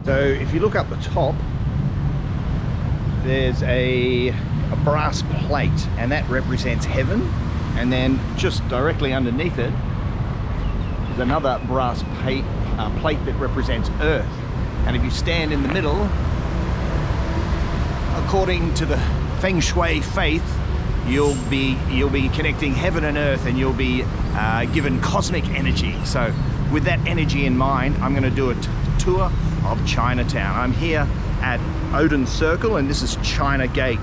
So if you look up the top, there's a brass plate, and that represents heaven, and then just directly underneath it is another brass plate that represents earth. And if you stand in the middle, according to the Feng Shui faith, you'll be connecting heaven and earth, and you'll be given cosmic energy. So with that energy in mind, I'm going to do a tour of Chinatown. I'm here at Odeon's Circle, and this is China Gate.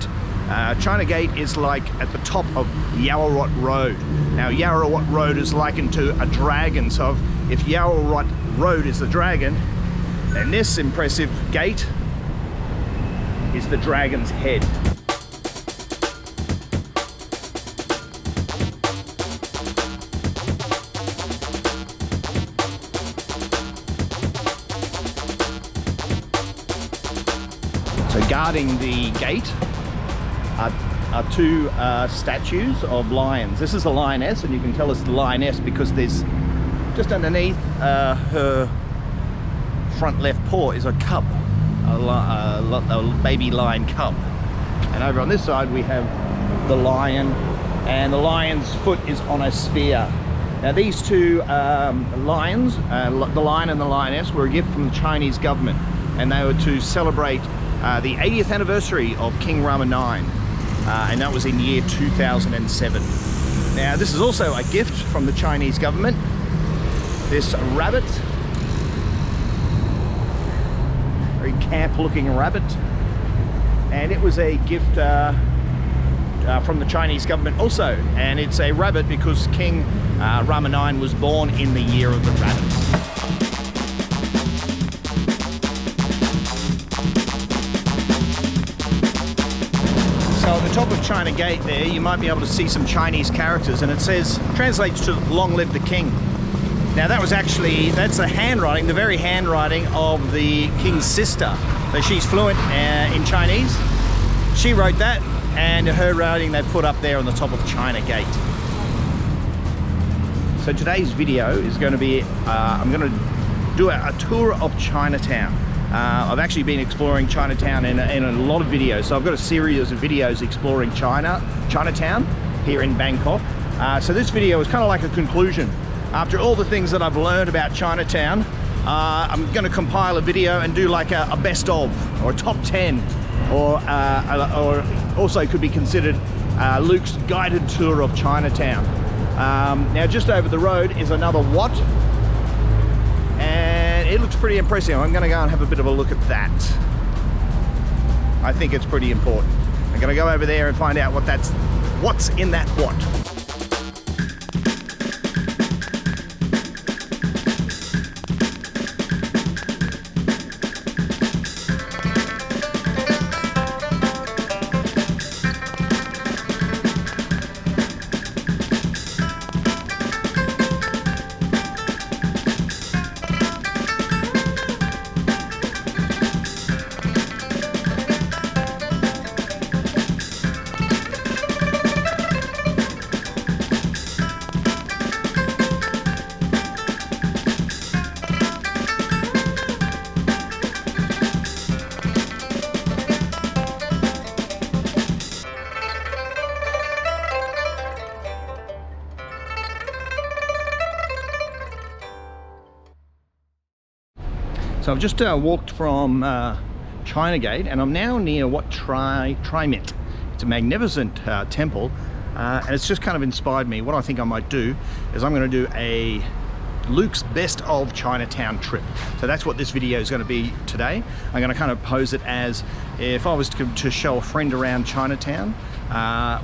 China Gate is like at the top of Yaowarat Road. Now Yaowarat Road is likened to a dragon, so if Yaowarat Road is the dragon, then this impressive gate is the dragon's head. So guarding the gate are two statues of lions. This is a lioness, and you can tell it's the lioness because there's just underneath her front left paw is a cub, a baby lion cub. And over on this side we have the lion, and the lion's foot is on a spear. Now these two lions, the lion and the lioness, were a gift from the Chinese government, and they were to celebrate the 80th anniversary of King Rama IX, and that was in year 2007. Now this is also a gift from the Chinese government. This rabbit, very camp looking rabbit, and it was a gift from the Chinese government also, and it's a rabbit because King Rama IX was born in the year of the rabbit. So at the top of China Gate there, you might be able to see some Chinese characters, and it says, translates to "Long live the King." Now that was actually, that's the handwriting, the very handwriting of the king's sister. So she's fluent in Chinese. She wrote that, and her writing they put up there on the top of China Gate. So today's video is going to be, I'm going to do a tour of Chinatown. I've actually been exploring Chinatown in a lot of videos. So I've got a series of videos exploring Chinatown here in Bangkok. So this video is kind of like a conclusion. After all the things that I've learned about Chinatown, I'm going to compile a video and do like a best of, or a top 10, or also could be considered Luke's guided tour of Chinatown. Now just over the road is another Wat, and it looks pretty impressive. I'm going to go and have a bit of a look at that. I think it's pretty important. I'm going to go over there and find out what's in that Wat. So I've just walked from China Gate, and I'm now near what TRAIMIT. It's a magnificent temple, and it's just kind of inspired me. What I think I might do is I'm going to do a Luke's best of Chinatown trip. So that's what this video is going to be today. I'm going to kind of pose it as if I was to show a friend around Chinatown,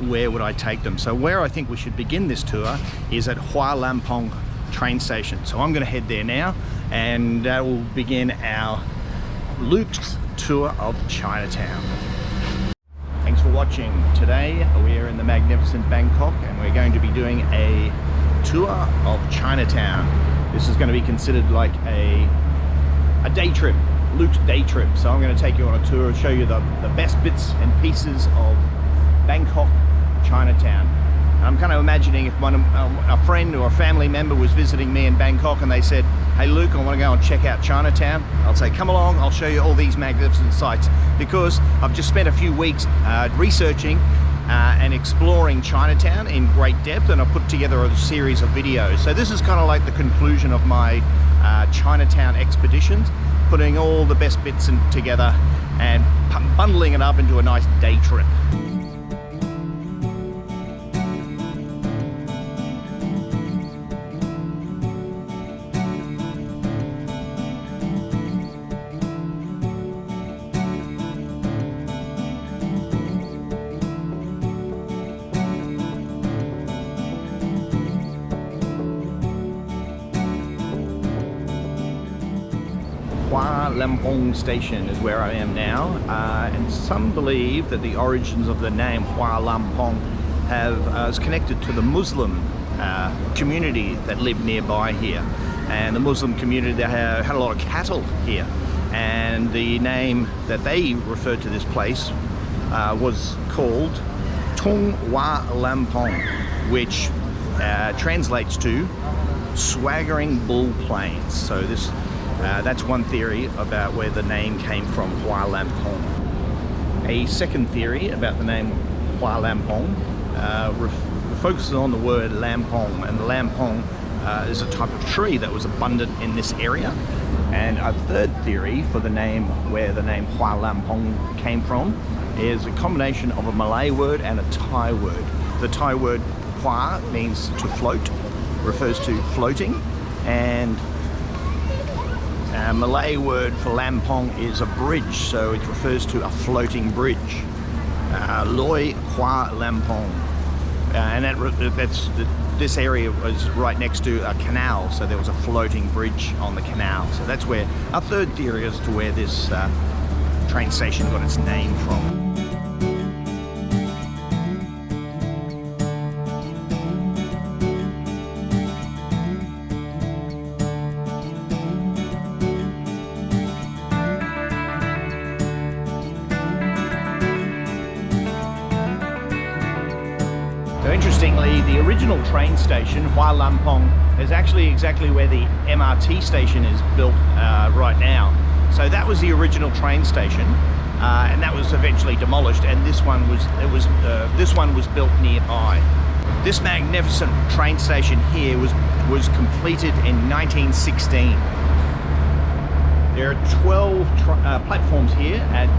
where would I take them? So where I think we should begin this tour is at LAMPHONG train station. So I'm going to head there now, and that will begin our Luke's tour of Chinatown. Thanks for watching. Today we're in the magnificent Bangkok, and we're going to be doing a tour of Chinatown. This is going to be considered like a day trip, Luke's day trip. So I'm going to take you on a tour and show you the best bits and pieces of Bangkok, Chinatown. I'm kind of imagining if a friend or a family member was visiting me in Bangkok and they said, hey Luke, I want to go and check out Chinatown. I'll say, come along, I'll show you all these magnificent sites, because I've just spent a few weeks researching and exploring Chinatown in great depth, and I've put together a series of videos. So this is kind of like the conclusion of my Chinatown expeditions, putting all the best bits together and bundling it up into a nice day trip. Lamphong station is where I am now, and some believe that the origins of the name Lamphong is connected to the Muslim community that lived nearby here. And the Muslim community that had a lot of cattle here, and the name that they referred to this place was called Tung Wa Lamphong, which translates to swaggering bull plains. So this that's one theory about where the name came from, Hua Lamphong. A second theory about the name Hua Lamphong focuses on the word lamphong, and the lamphong is a type of tree that was abundant in this area. And a third theory for the name, where the name Hua Lamphong came from, is a combination of a Malay word and a Thai word. The Thai word Hua means to float, refers to floating, and Malay word for lamphong is a bridge, so it refers to a floating bridge. Loi Hua Lamphong, and this area was right next to a canal, so there was a floating bridge on the canal. So that's where our third theory as to where this train station got its name from. Interestingly, the original train station, Hua Lamphong, is actually exactly where the MRT station is built right now. So that was the original train station, and that was eventually demolished, and this one was built nearby. This magnificent train station here was completed in 1916. There are 12 platforms here at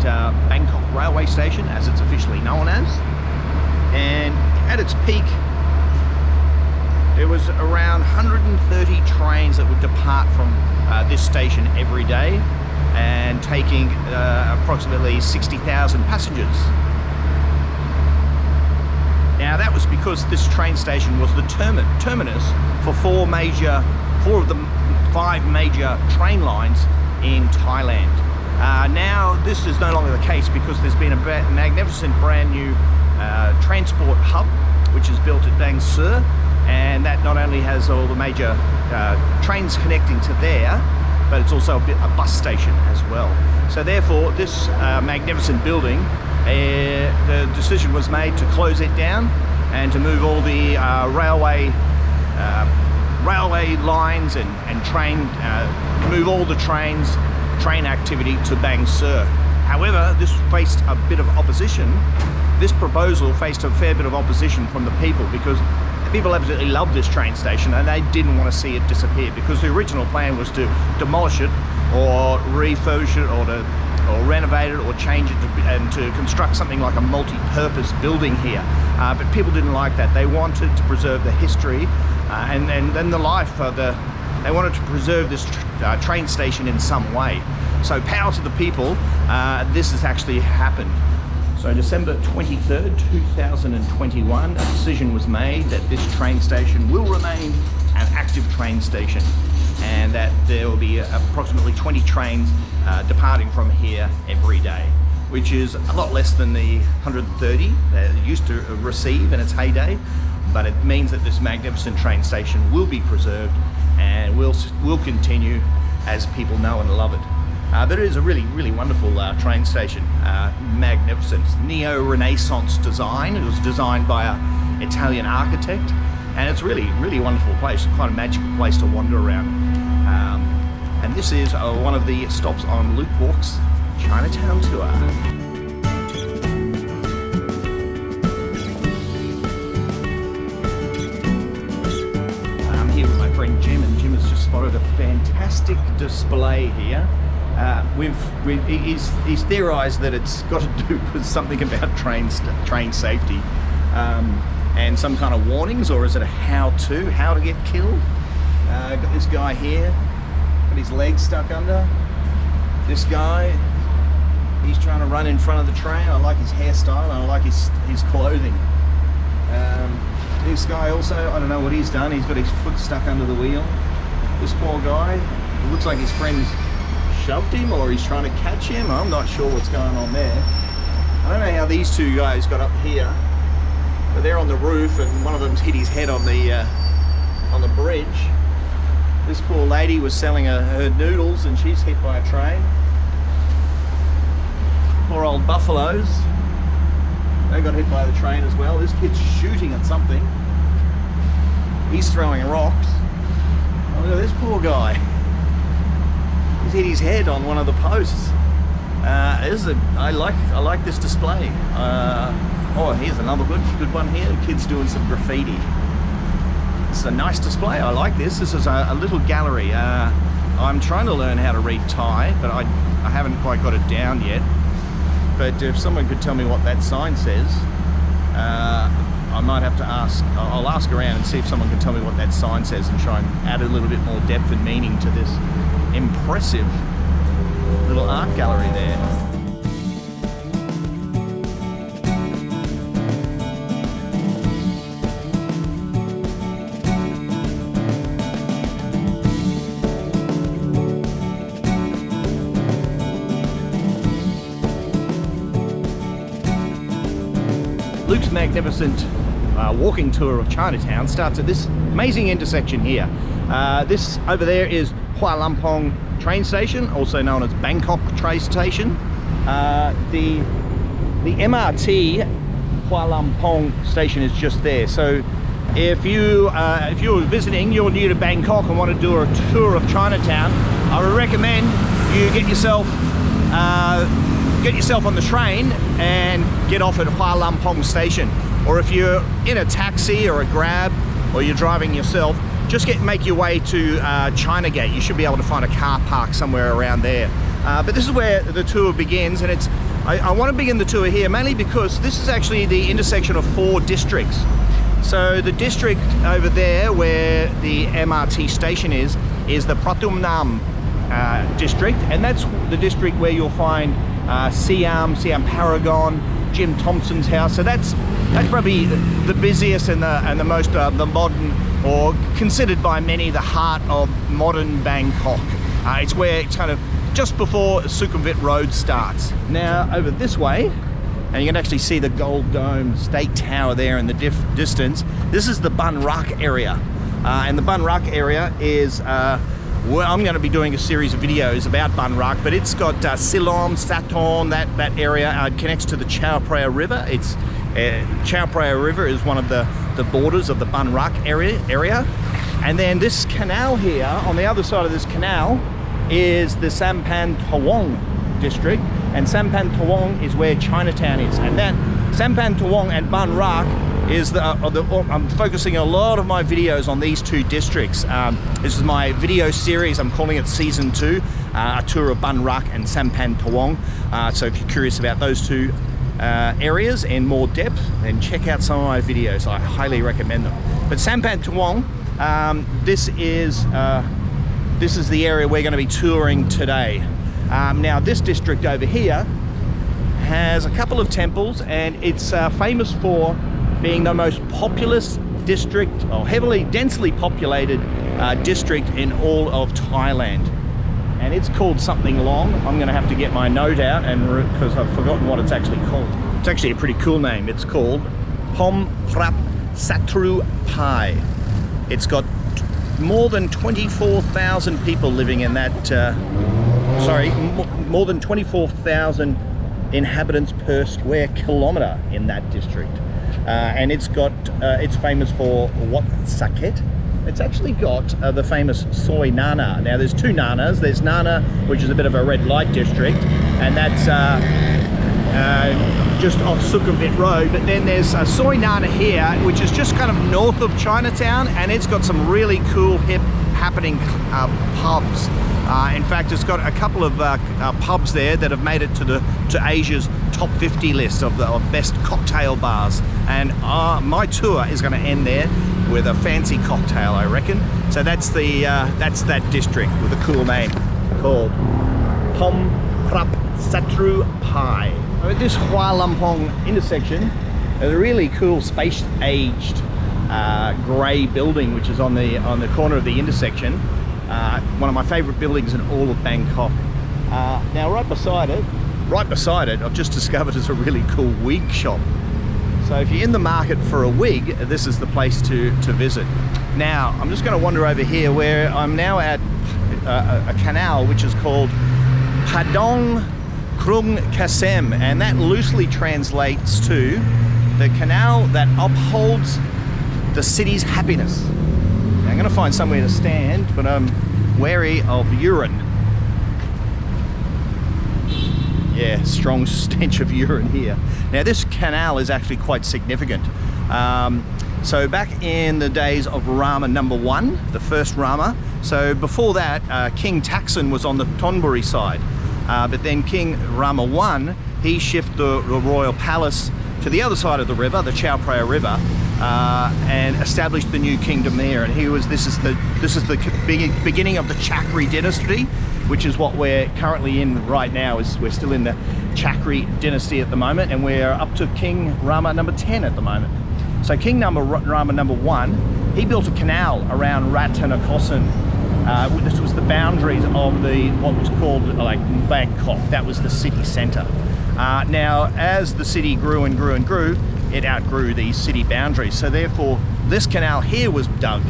Bangkok Railway Station, as it's officially known as, and at its peak, there was around 130 trains that would depart from this station every day, and taking approximately 60,000 passengers. Now that was because this train station was the terminus for four of the 5 major train lines in Thailand. Now this is no longer the case, because there's been a magnificent brand new transport hub which is built at Bangrak, and that not only has all the major trains connecting to there, but it's also a bus station as well. So therefore this magnificent building, the decision was made to close it down and to move all the railway lines and move all the train activity to Bangrak. However, this faced a bit of opposition. This proposal faced a fair bit of opposition from the people, because people absolutely loved this train station and they didn't want to see it disappear, because the original plan was to demolish it or refurbish it or renovate it or change it and to construct something like a multi-purpose building here. But people didn't like that. They wanted to preserve the history and then the life of they wanted to preserve this train station in some way. So power to the people, this has actually happened. So December 23rd, 2021, a decision was made that this train station will remain an active train station, and that there will be approximately 20 trains departing from here every day, which is a lot less than the 130 that it used to receive in its heyday, but it means that this magnificent train station will be preserved and will continue as people know and love it. But it is a really, really wonderful train station, magnificent. Neo-Renaissance design. It was designed by an Italian architect, and it's really, really wonderful place, quite a magical place to wander around. And this is one of the stops on Luke Walk's Chinatown tour. I'm here with my friend Jim, and Jim has just spotted a fantastic display here. He's theorised that it's got to do with something about train safety, and some kind of warnings, or is it a how to get killed? Got this guy here, got his legs stuck under. This guy, he's trying to run in front of the train. I like his hairstyle, and I like his clothing. This guy also, I don't know what he's done. He's got his foot stuck under the wheel. This poor guy, it looks like his friend's shoved him, or he's trying to catch him. I'm not sure what's going on there. I don't know how these two guys got up here, but they're on the roof, and one of them's hit his head on the bridge. This poor lady was selling her noodles, and she's hit by a train. Poor old buffaloes, they got hit by the train as well. This kid's shooting at something. He's throwing rocks. Oh, look at this poor guy. He's hit his head on one of the posts. I like this display. Oh, here's another good one here. The kid's doing some graffiti. This is a nice display. I like this. This is a little gallery. I'm trying to learn how to read Thai, but I haven't quite got it down yet. But if someone could tell me what that sign says, I might have to ask. I'll ask around and see if someone can tell me what that sign says, and try and add a little bit more depth and meaning to this impressive little art gallery there. Luke's magnificent walking tour of Chinatown starts at this amazing intersection here. This over there is LAMPHONG train station, also known as Bangkok train station. The MRT LAMPHONG station is just there. So if you're visiting, you're new to Bangkok and want to do a tour of Chinatown, I would recommend you get yourself on the train and get off at LAMPHONG station. Or if you're in a taxi or a Grab, or you're driving yourself, just make your way to China Gate. You should be able to find a car park somewhere around there. But this is where the tour begins, and I want to begin the tour here mainly because this is actually the intersection of 4 districts. So the district over there where the MRT station is the Pratumnam district, and that's the district where you'll find Siam Paragon, Jim Thompson's house. So that's probably the busiest and the most the modern, or considered by many the heart of modern Bangkok. It's where it's kind of just before Sukhumvit Road starts. Now over this way, and you can actually see the Gold Dome State Tower there in the distance. This is the Bangrak area, and the Bangrak area is well, I'm going to be doing a series of videos about Bangrak, but it's got Silom, Sathorn, that area connects to the Chao Phraya River. It's Chao Phraya River is one of the borders of the Bangrak area. And then this canal here, on the other side of this canal, is the Sampangtawong district, and Sampangtawong is where Chinatown is. And that Sampangtawong and Bangrak is I'm focusing a lot of my videos on these 2 districts. This is my video series. I'm calling it Season 2, a tour of Bangrak and Sampangtawong. So if you're curious about those 2 areas in more depth, then check out some of my videos. I highly recommend them. But Sampangtawong, this is the area we're going to be touring today. Now this district over here has a couple of temples, and it's famous for being the most populous district, or densely populated district in all of Thailand. And it's called something long. I'm going to have to get my note out, and because I've forgotten what it's actually called. It's actually a pretty cool name. It's called Pom Prap Satru Pai. It's got more than 24,000 people living in that, more than 24,000 inhabitants per square kilometre in that district. and it's famous for what saket. It's actually got the famous soy nana. Now there's two nanas. There's Nana, which is a bit of a red light district, and that's just off Sukhumvit Road. But then there's a soy nana here, which is just kind of north of Chinatown, and it's got some really cool, hip, happening pubs. In fact, it's got a couple of pubs there that have made it to Asia's top 50 list of the best cocktail bars. And my tour is going to end there with a fancy cocktail, I reckon. So that's that district with a cool name called Pom Prap Satru Pai. At this Hua Lamphong intersection, there's a really cool space-aged grey building which is on the corner of the intersection. One of my favourite buildings in all of Bangkok. Now right beside it, I've just discovered is a really cool wig shop. So if you're in the market for a wig, this is the place to visit. Now I'm just going to wander over here where I'm now at a canal which is called PHADUNG KRUNG KASEM, and that loosely translates to the canal that upholds the city's happiness. Now, I'm going to find somewhere to stand, but I'm wary of urine. Yeah, strong stench of urine here. Now this canal is actually quite significant. So back in the days of Rama number 1, the first Rama, so before that King Taksin was on the Thonburi side, but then King Rama 1, he shifted the royal palace to the other side of the river, the Chao Phraya River, and established the new kingdom there. And this is the beginning of the Chakri dynasty, which is what we're currently in right now. We're still in the Chakri dynasty at the moment, and we're up to King Rama number 10 at the moment. So King Rama number 1, he built a canal around Ratanakosin. This was the boundaries of what was called like Bangkok. That was the city center. Now, as the city grew and grew and grew, it outgrew these city boundaries. So therefore, this canal here was dug.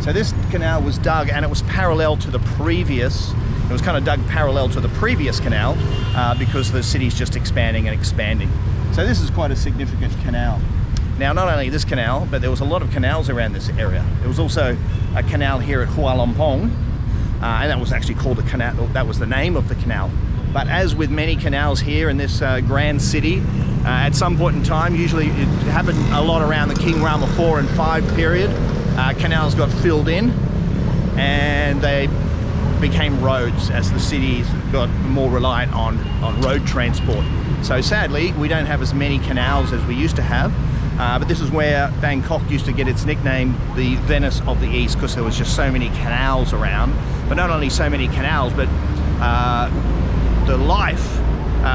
So this canal was dug, and it was parallel to the previous. It was kind of dug parallel to the previous canal because the city's just expanding and expanding. So this is quite a significant canal. Now, not only this canal, but there was a lot of canals around this area. There was also a canal here at Hua Lamphong, and that was actually called a canal. That was the name of the canal. But as with many canals here in this grand city, at some point in time, usually it happened a lot around the King Rama 4 and 5 period, canals got filled in and they became roads as the cities got more reliant on road transport. So sadly, we don't have as many canals as we used to have, but this is where Bangkok used to get its nickname, the Venice of the East, because there was just so many canals around. But not only so many canals, but the life,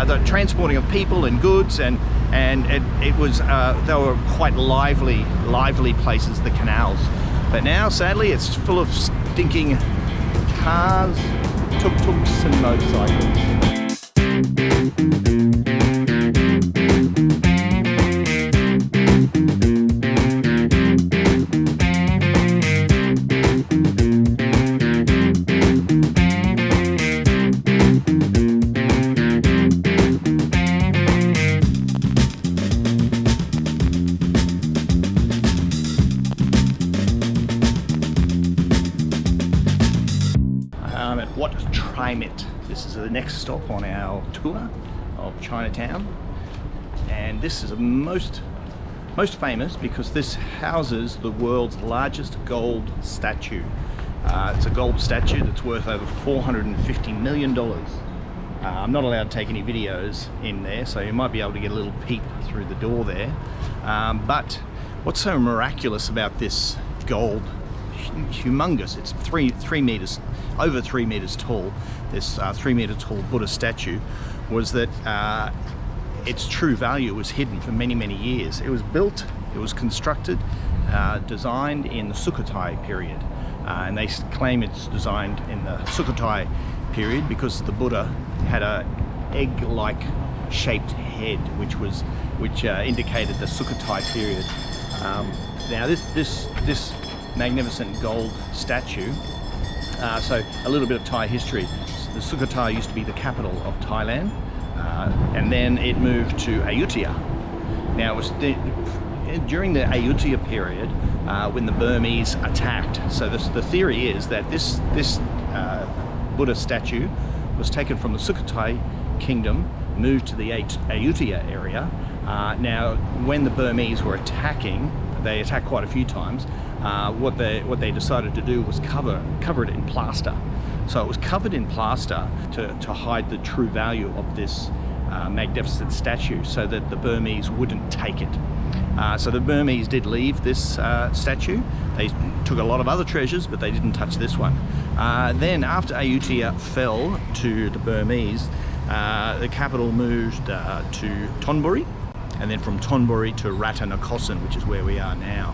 the transporting of people and goods, and it was they were quite lively places, the canals. But now, sadly, it's full of stinking cars, tuk-tuks and motorcycles. What TRAIMIT. This is the next stop on our tour of Chinatown, and this is most famous because this houses the world's largest gold statue. It's a gold statue that's worth over $450 million. I'm not allowed to take any videos in there, so you might be able to get a little peep through the door there. But what's so miraculous about this gold, humongous, it's 3 meters, over 3 meters tall, this 3 meter tall Buddha statue, was that its true value was hidden for many years. It was built, it was constructed, designed in the Sukhothai period, and they claim it's designed in the Sukhothai period because the Buddha had a egg-like shaped head, which indicated the Sukhothai period. Now this magnificent gold statue, so a little bit of Thai history. The Sukhothai used to be the capital of Thailand, and then it moved to Ayutthaya. Now it was in during the Ayutthaya period, when the Burmese attacked, so the theory is that this Buddha statue was taken from the Sukhothai kingdom, moved to the Ayutthaya area. Now, when the Burmese were attacking, they attacked quite a few times. What they decided to do was cover it in plaster. So it was covered in plaster to hide the true value of this magnificent statue, so that the Burmese wouldn't take it. So the Burmese did leave this statue. They took a lot of other treasures, but they didn't touch this one. Then after Ayutthaya fell to the Burmese, the capital moved to Thonburi, and then from Thonburi to Ratanakosin, which is where we are now.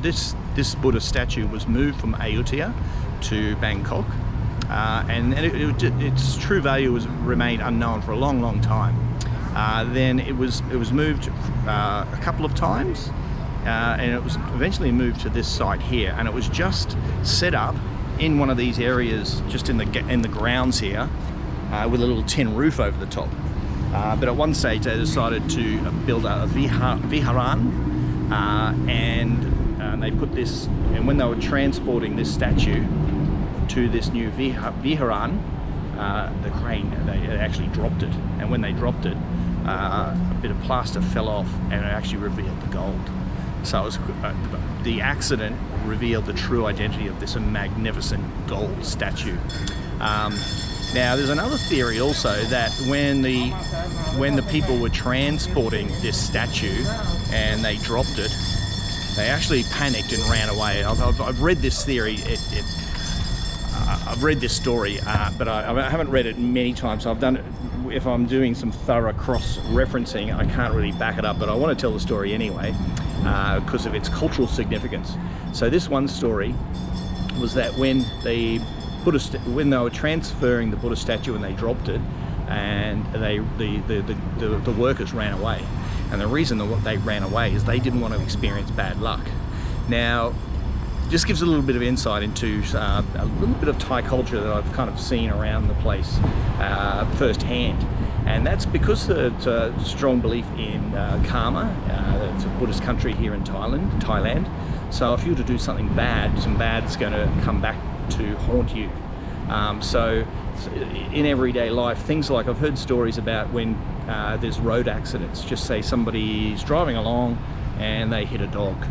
This Buddha statue was moved from Ayutthaya to Bangkok, and its true value remained unknown for a long time. Then it was moved a couple of times, and it was eventually moved to this site here, and it was just set up in one of these areas, just in the grounds here, with a little tin roof over the top. But at one stage they decided to build a viharan, and they put this, and when they were transporting this statue to this new viharan, the crane, they actually dropped it, and when they dropped it, a bit of plaster fell off and it actually revealed the gold. So it was, the accident revealed the true identity of this magnificent gold statue. Now there's another theory also, that when the people were transporting this statue and they dropped it, they actually panicked and ran away. I've read this theory. I've read this story, but I haven't read it many times. So I've done it. If I'm doing some thorough cross-referencing, I can't really back it up, but I want to tell the story anyway because of its cultural significance. So this one story was that when they were transferring the Buddha statue and they dropped it, and the workers ran away. And the reason that they ran away is they didn't want to experience bad luck. Now, just gives a little bit of insight into a little bit of Thai culture that I've kind of seen around the place firsthand. And that's because it's a strong belief in karma. It's a Buddhist country here in Thailand. So if you were to do something bad, some bad's going to come back to haunt you. So in everyday life, things like, I've heard stories about when there's road accidents. Just say somebody's driving along and they hit a dog.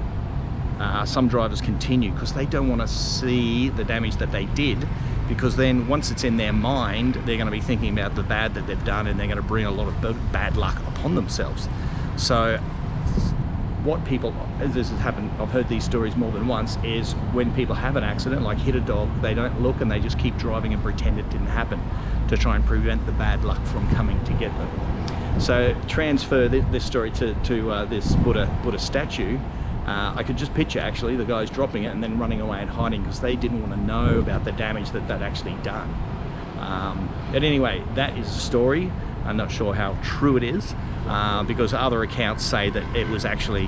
Some drivers continue because they don't want to see the damage that they did, because then once it's in their mind, they're going to be thinking about the bad that they've done, and they're going to bring a lot of bad luck upon themselves. So what people, as this has happened, I've heard these stories more than once, is when people have an accident, like hit a dog, they don't look and they just keep driving and pretend it didn't happen to try and prevent the bad luck from coming to get them. So transfer this story to this Buddha statue. I could just picture actually the guys dropping it and then running away and hiding because they didn't want to know about the damage that they'd actually done. But anyway, that is a story. I'm not sure how true it is, because other accounts say that it was actually,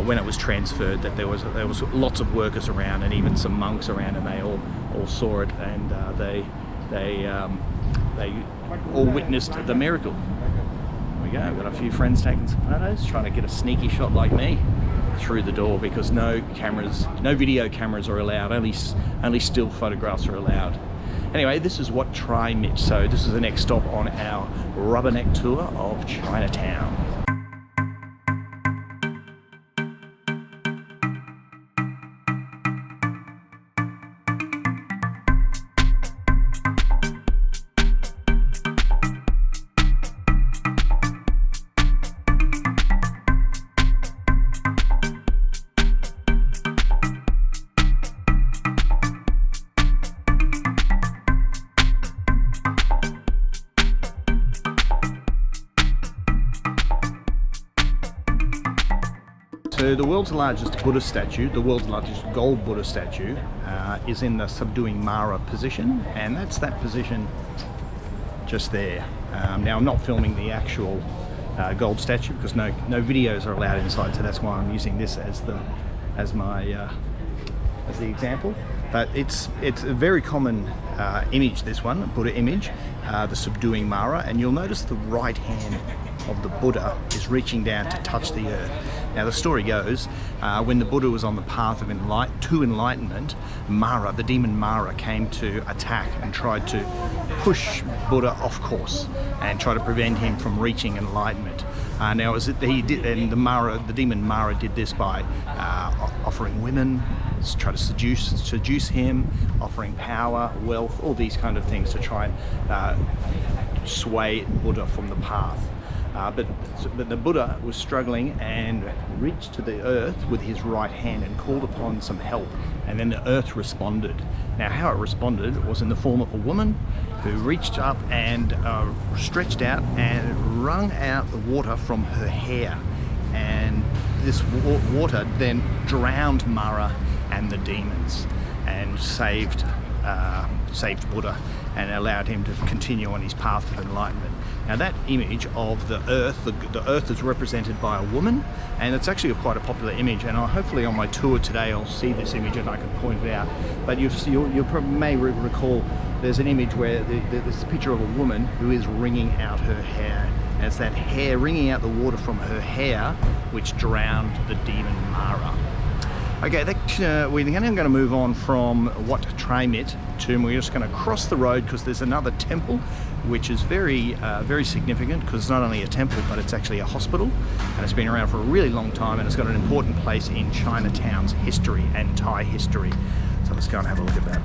when it was transferred, that there was lots of workers around and even some monks around, and they all saw it, and they all witnessed the miracle. There we go. I've got a few friends taking some photos, trying to get a sneaky shot like me through the door, because no video cameras are allowed. Only still photographs are allowed. Anyway, this is what TRAIMIT. So this is the next stop on our rubberneck tour of Chinatown. So the world's largest Buddha statue, the world's largest gold Buddha statue, is in the subduing Mara position, and that's that position just there. Now I'm not filming the actual gold statue because no videos are allowed inside, so that's why I'm using this as the example. But it's a very common image, this one, Buddha image, the subduing Mara, and you'll notice the right hand of the Buddha is reaching down to touch the earth. Now the story goes, when the Buddha was on the path of enlightenment, Mara, the demon Mara, came to attack and tried to push Buddha off course and try to prevent him from reaching enlightenment. Now, the demon Mara did this by offering women, try to seduce him, offering power, wealth, all these kind of things to try and sway Buddha from the path. But the Buddha was struggling and reached to the earth with his right hand and called upon some help, and then the earth responded. Now how it responded was in the form of a woman who reached up and stretched out and wrung out the water from her hair, and this water then drowned Mara and the demons and saved Buddha and allowed him to continue on his path of enlightenment. Now that image of the earth is represented by a woman, and it's actually quite a popular image, and hopefully on my tour today I'll see this image and I can point it out. But you may recall there's an image where there's a picture of a woman who is wringing out her hair. And it's that hair, wringing out the water from her hair, which drowned the demon Mara. Okay, we're now going to move on from Wat TRAIMIT to, we're just going to cross the road because there's another temple which is very significant, because it's not only a temple but it's actually a hospital, and it's been around for a really long time, and it's got an important place in Chinatown's history and Thai history. So let's go and have a look at that.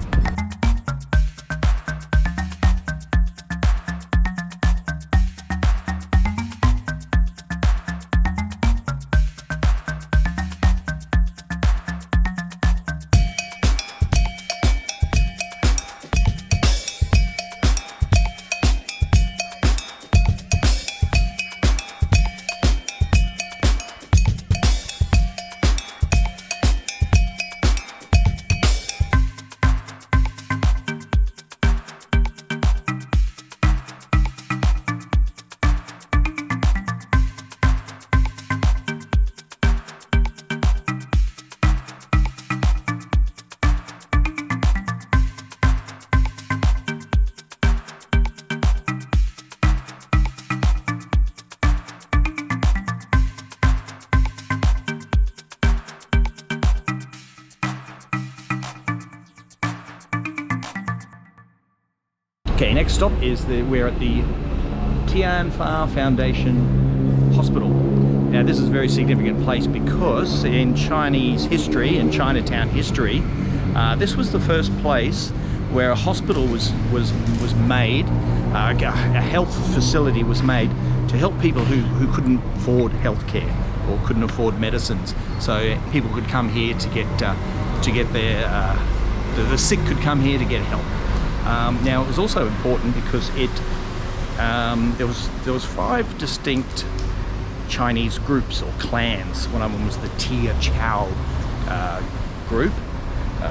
Okay, next stop is we're at the THIEN Foundation Hospital. Now this is a very significant place because in Chinese history, in Chinatown history, this was the first place where a hospital was made, a health facility was made to help people who couldn't afford healthcare or couldn't afford medicines. So people could come here to get their the sick could come here to get help. Now it was also important because there was 5 distinct Chinese groups or clans. One of them was the Tia Chow group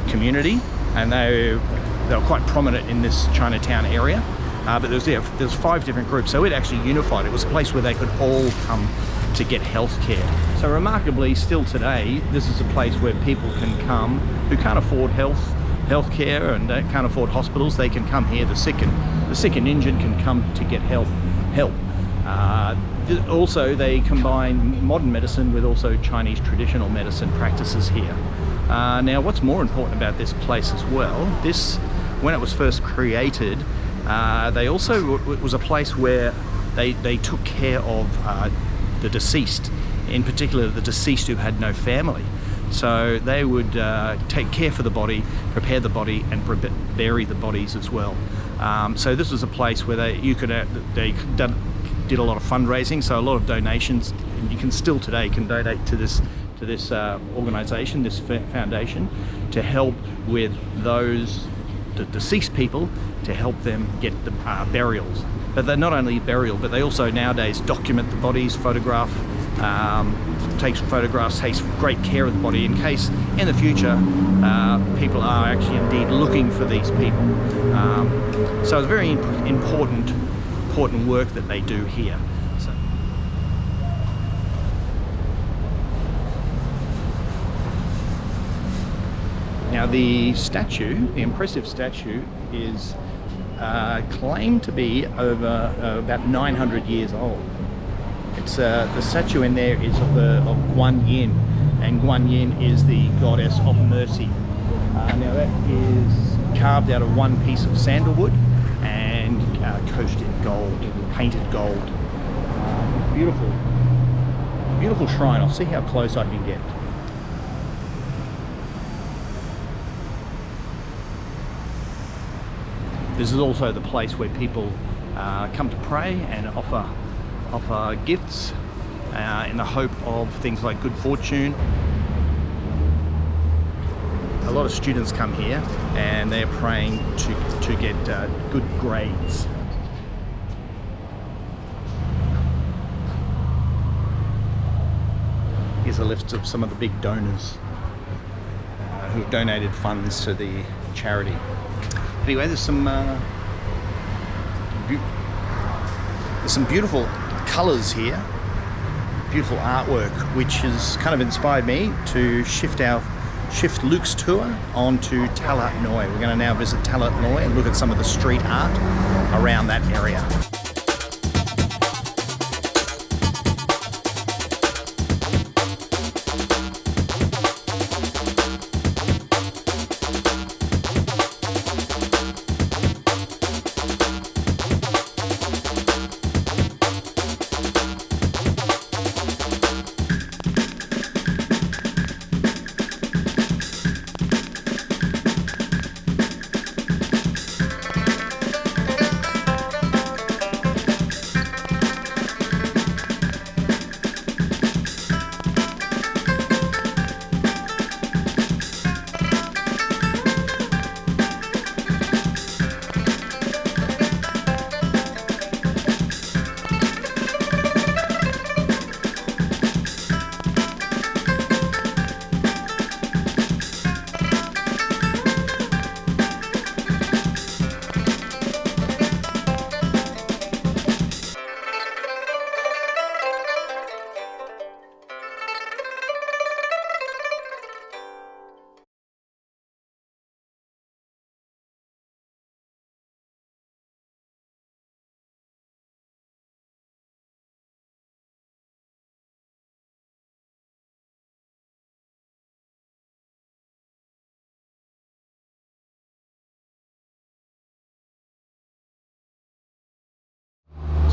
community, and they were quite prominent in this Chinatown area. But there was 5 different groups, so it actually unified. It was a place where they could all come to get health care. So remarkably, still today, this is a place where people can come who can't afford health care and can't afford hospitals. They can come here. The sick and injured can come to get help. Also, they combine modern medicine with also Chinese traditional medicine practices here. Now, what's more important about this place as well, when it was first created, it was a place where they took care of the deceased, in particular the deceased who had no family. So they would take care for the body, prepare the body, and bury the bodies as well. So this was a place where they did a lot of fundraising, so a lot of donations. And you can still today donate to this organisation, this foundation, to help with the deceased people, to help them get the burials. But they're not only burial, but they also nowadays document the bodies, takes photographs, takes great care of the body in case in the future people are actually indeed looking for these people. So it's very important work that they do here. So. Now the impressive statue is claimed to be over about 900 years old. It's the statue in there is of Guan Yin, and Guan Yin is the goddess of mercy. Now that is carved out of one piece of sandalwood and coated in gold, painted gold. Beautiful, beautiful shrine. I'll see how close I can get. This is also the place where people come to pray and offer gifts in the hope of things like good fortune. A lot of students come here and they're praying to get good grades. Here's a list of some of the big donors who have donated funds to the charity. Anyway, there's some beautiful colours here, beautiful artwork, which has kind of inspired me to shift Luke's tour onto Talat Noi. We're going to now visit Talat Noi and look at some of the street art around that area.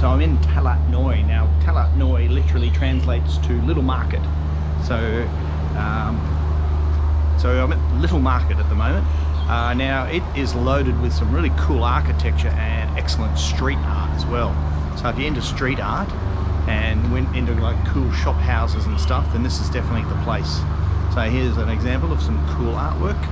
So I'm in Talat Noi now. Talat Noi literally translates to little market. So I'm at Little Market at the moment. Now it is loaded with some really cool architecture and excellent street art as well. So if you're into street art and went into like cool shop houses and stuff, then this is definitely the place. So here's an example of some cool artwork.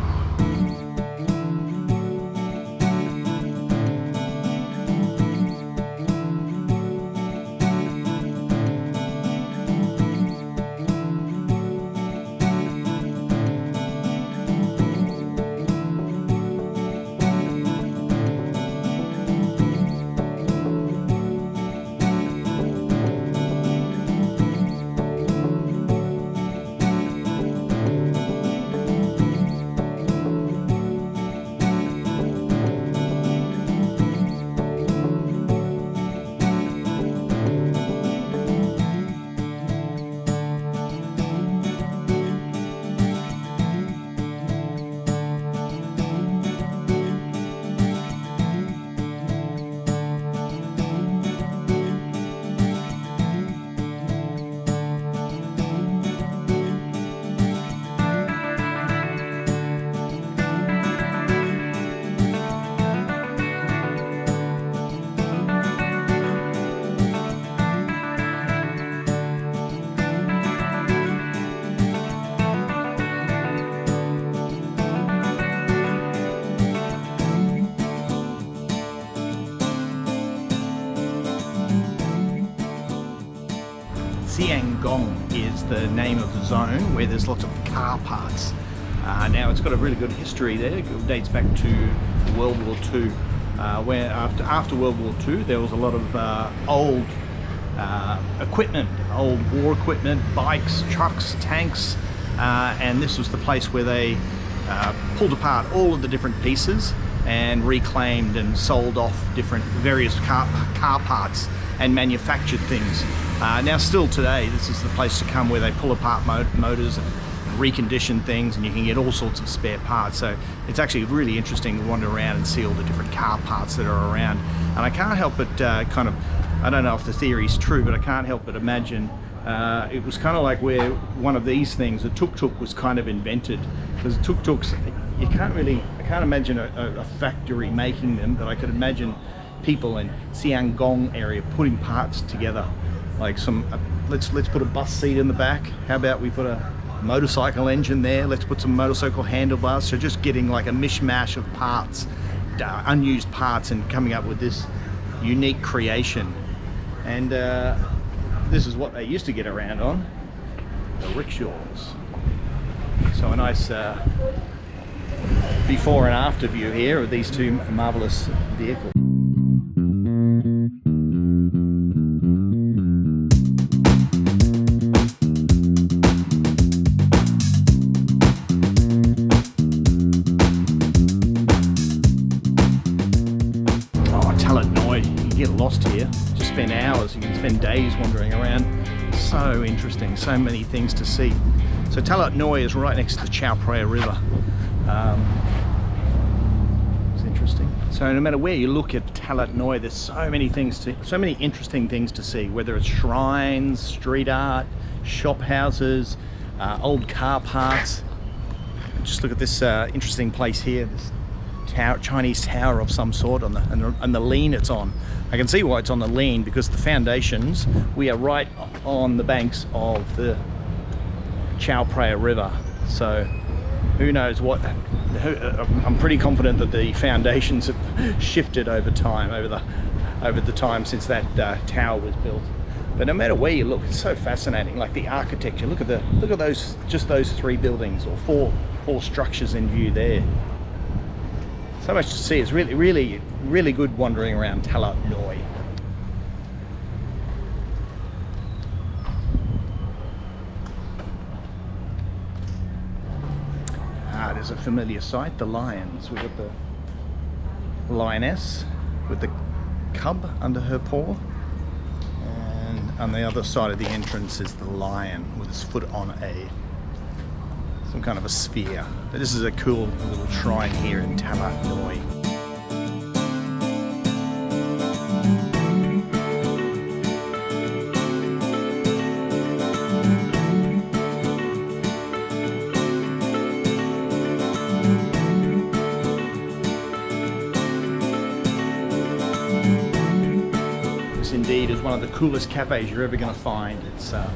Siangong is the name of the zone where there's lots of car parts. Now it's got a really good history there. It dates back to World War II, where after World War II there was a lot of old equipment, old war equipment, bikes, trucks, tanks, and this was the place where they pulled apart all of the different pieces and reclaimed and sold off various car parts and manufactured things. Now still today, this is the place to come where they pull apart motors and recondition things, and you can get all sorts of spare parts. So it's actually really interesting to wander around and see all the different car parts that are around. And I can't help but kind of, I don't know if the theory is true, but I can't help but imagine it was kind of like where one of these things, a tuk-tuk, was kind of invented. Because tuk-tuks, I can't imagine a factory making them, but I could imagine people in Siangong area putting parts together. Like some, let's put a bus seat in the back. How about we put a motorcycle engine there? Let's put some motorcycle handlebars. So just getting like a mishmash of parts, unused parts, and coming up with this unique creation. And this is what they used to get around on, the rickshaws. So a nice before and after view here of these two marvelous vehicles. TALAT NOI, you can get lost here. Just spend hours, you can spend days wandering around. So interesting, so many things to see. So TALAT NOI is right next to the Chao Phraya River. It's interesting. So no matter where you look at TALAT NOI, there's so many interesting things to see. Whether it's shrines, street art, shop houses, old car parts. Just look at this interesting place here. This Chinese tower of some sort on the lean it's on. I can see why it's on the lean, because the foundations, we are right on the banks of the Chao Phraya River. So who knows what, I'm pretty confident that the foundations have shifted over time, over the time since that tower was built. But no matter where you look, it's so fascinating. Like the architecture, look at those, just those three buildings, or four structures in view there. So much to see. It's really good wandering around TALAT NOI. There's a familiar sight, the lions. We've got the lioness with the cub under her paw, and on the other side of the entrance is the lion with his foot on some kind of a sphere. But this is a cool little shrine here in TALAT NOI. This indeed is one of the coolest cafes you're ever going to find. It's an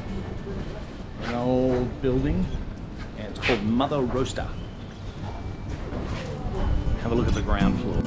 old building. It's called Mother Roaster. Have a look at the ground floor.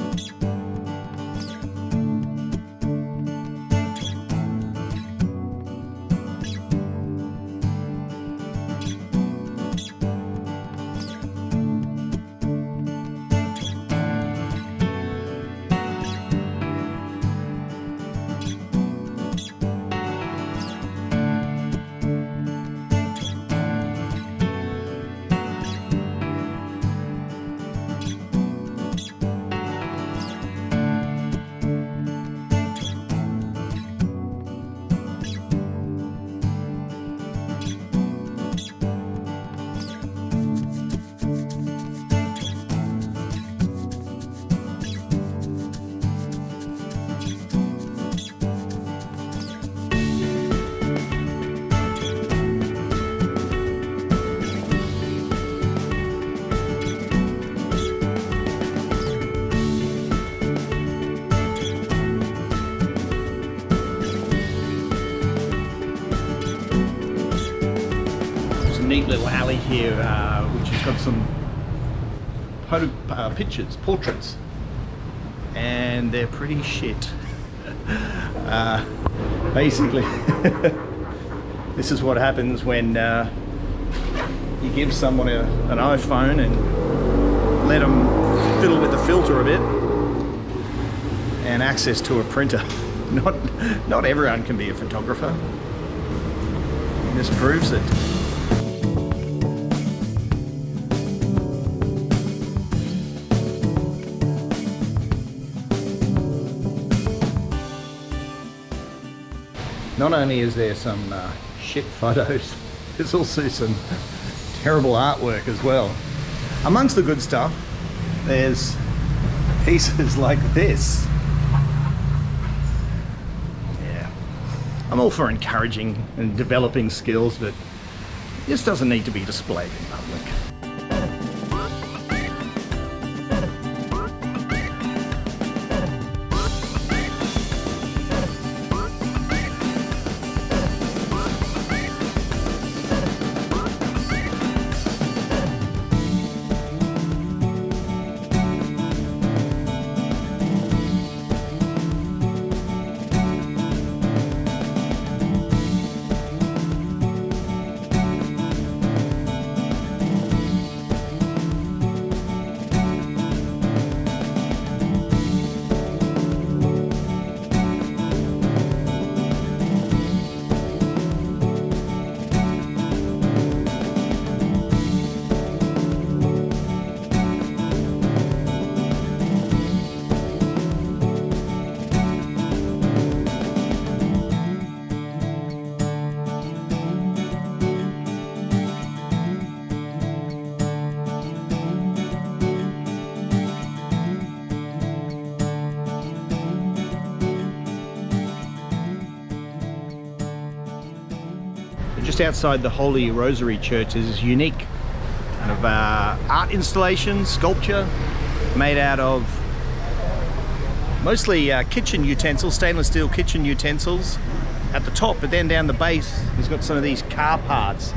Neat little alley here, which has got some pictures, portraits, and they're pretty shit. Basically, this is what happens when you give someone an iPhone and let them fiddle with the filter a bit, and access to a printer. Not everyone can be a photographer. This proves it. not only is there some shit photos, there's also some terrible artwork as well. Amongst the good stuff, there's pieces like this. Yeah, I'm all for encouraging and developing skills, but this doesn't need to be displayed in public. Just outside the Holy Rosary Church is this unique kind of art installation, sculpture made out of mostly kitchen utensils, stainless steel kitchen utensils at the top, but then down the base it's got some of these car parts.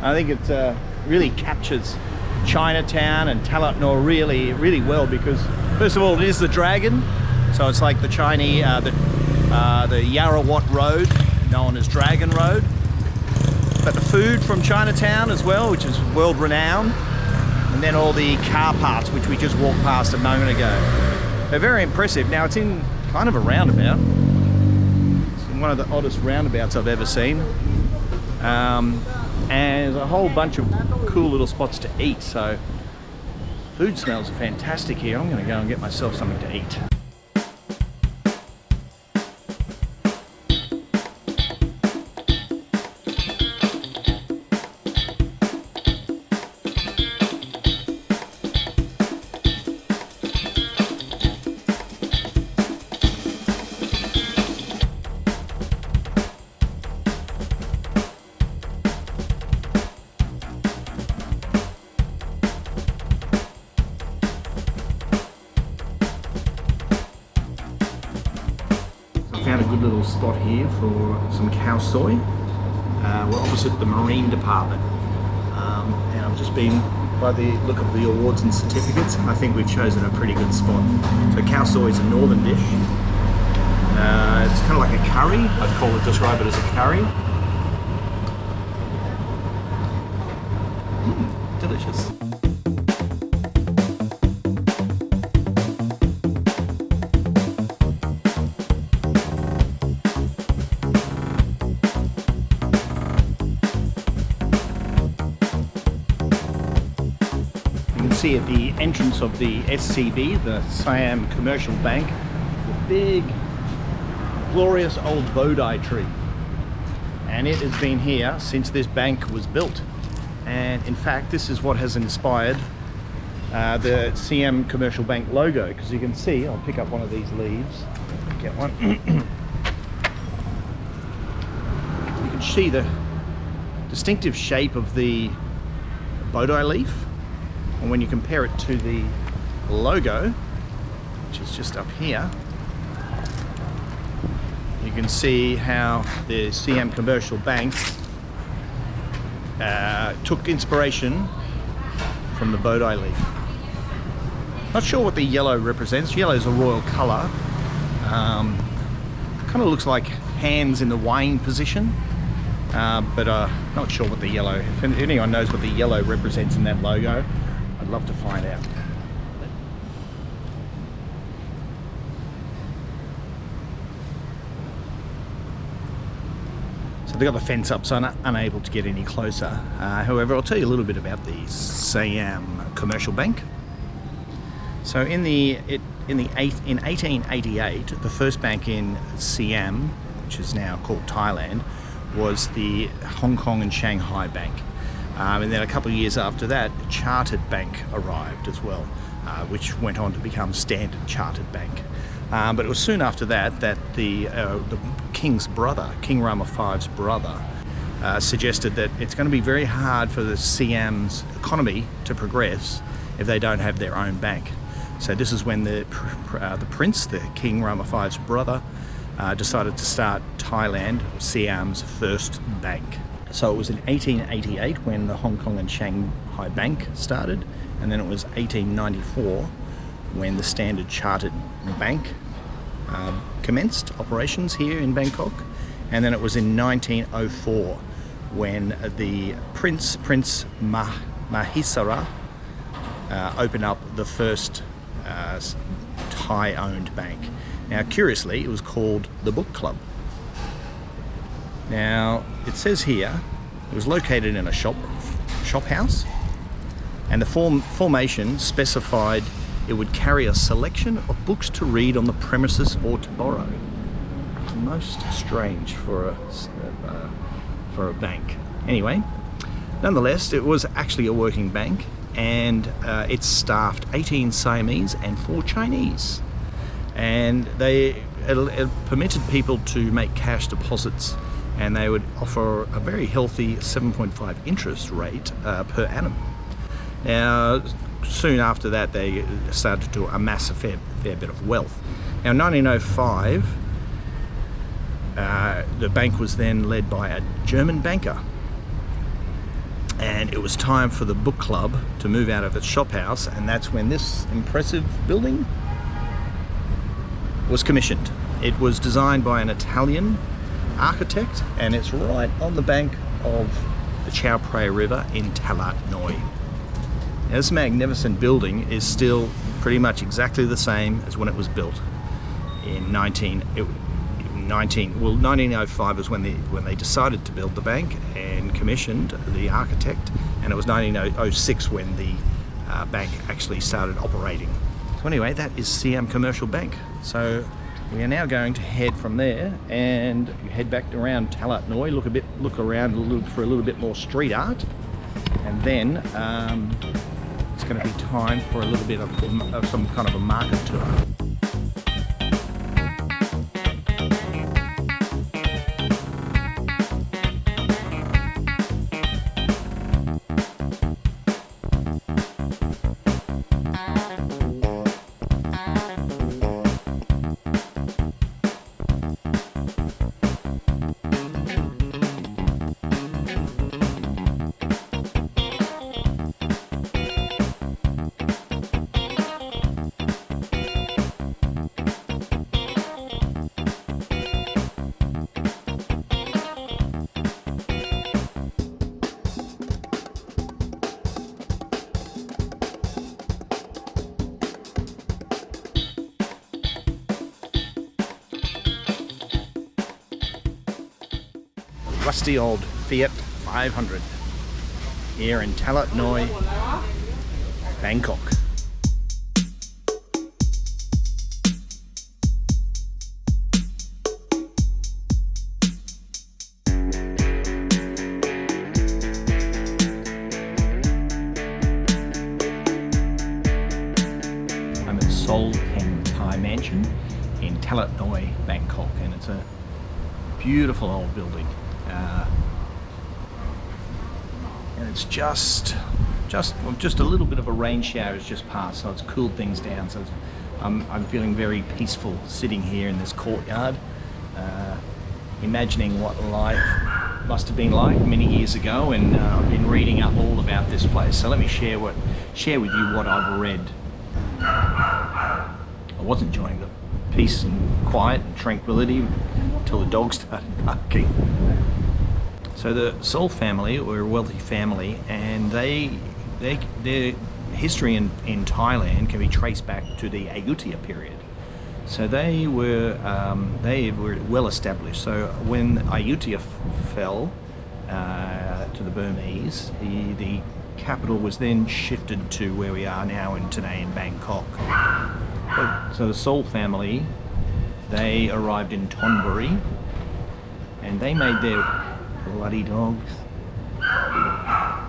I think it really captures Chinatown and Talat Noa really well, because first of all it is the dragon, so it's like the Chinese, the Yarawat Road, known as Dragon Road. But the food from Chinatown as well, which is world renowned, and then all the car parts which we just walked past a moment ago. They're very impressive. Now it's in kind of a roundabout. It's in one of the oddest roundabouts I've ever seen. And there's a whole bunch of cool little spots to eat, so food smells are fantastic here. I'm going to go and get myself something to eat. Found a good little spot here for some khao soi. We're opposite the Marine Department, and I've just been, by the look of the awards and certificates, I think we've chosen a pretty good spot. So khao soi is a northern dish. It's kind of like a curry. I'd call it, describe it as a curry. Delicious. See at the entrance of the SCB, the Siam Commercial Bank, the big glorious old Bodhi tree, and it has been here since this bank was built. And in fact this is what has inspired the Siam Commercial Bank logo, because you can see, I'll pick up one of these leaves, get one. You can see the distinctive shape of the Bodhi leaf. And when you compare it to the logo, which is just up here, you can see how the Siam Commercial Bank took inspiration from the Bodhi leaf. Not sure what the yellow represents. Yellow is a royal colour. Kind of looks like hands in the weighing position, but not sure what the yellow, if anyone knows what the yellow represents in that logo, I'd love to find out. So they got the fence up, so I'm unable to get any closer. However, I'll tell you a little bit about the Siam Commercial Bank. So in 1888, the first bank in Siam which is now called Thailand, was the Hong Kong and Shanghai Bank. And then a couple of years after that, Chartered Bank arrived as well, which went on to become Standard Chartered Bank. But it was soon after that that the king's brother, King Rama V's brother, suggested that it's going to be very hard for the Siam's economy to progress if they don't have their own bank. So this is when the prince, the King Rama V's brother, decided to start Thailand, Siam's first bank. So it was in 1888 when the Hong Kong and Shanghai Bank started, and then it was 1894 when the Standard Chartered Bank commenced operations here in Bangkok, and then it was in 1904 when the Prince Mahisara opened up the first Thai-owned bank. Now, curiously, it was called the Book Club. Now, it says here it was located in a shop house, and the formation specified it would carry a selection of books to read on the premises or to borrow. Most strange for a bank. Anyway, nonetheless, it was actually a working bank, and it staffed 18 Siamese and 4 Chinese, and it permitted people to make cash deposits, and they would offer a very healthy 7.5 interest rate per annum. Now, soon after that, they started to amass a fair bit of wealth. Now, in 1905, the bank was then led by a German banker, and it was time for the book club to move out of its shop house, and that's when this impressive building was commissioned. It was designed by an Italian architect, and it's right on the bank of the Chao Phraya River in Talat Noi. Now, this magnificent building is still pretty much exactly the same as when it was built in 1905 is when they decided to build the bank and commissioned the architect, and it was 1906 when the bank actually started operating. So anyway, that is Siam Commercial Bank. So we are now going to head from there and head back around Talat Noi, look around for a little bit more street art, and then it's going to be time for a little bit of some kind of a market tour. Rusty old Fiat 500 here in Talat Noi, Bangkok. I'm at Sol Heng Thai Mansion in Talat Noi, Bangkok, and it's a beautiful old building. And it's just a little bit of a rain shower has just passed, so it's cooled things down. So I'm feeling very peaceful sitting here in this courtyard, imagining what life must have been like many years ago. And I've been reading up all about this place. So let me share with you what I've read. I was enjoying the peace and quiet and tranquility until the dogs started barking. So the Sol family were a wealthy family, and their history in Thailand can be traced back to the Ayutthaya period. So they were well established. So when Ayutthaya fell to the Burmese, the capital was then shifted to where we are now today in Bangkok. So the Sol family, they arrived in Thonburi And they made their bloody dogs.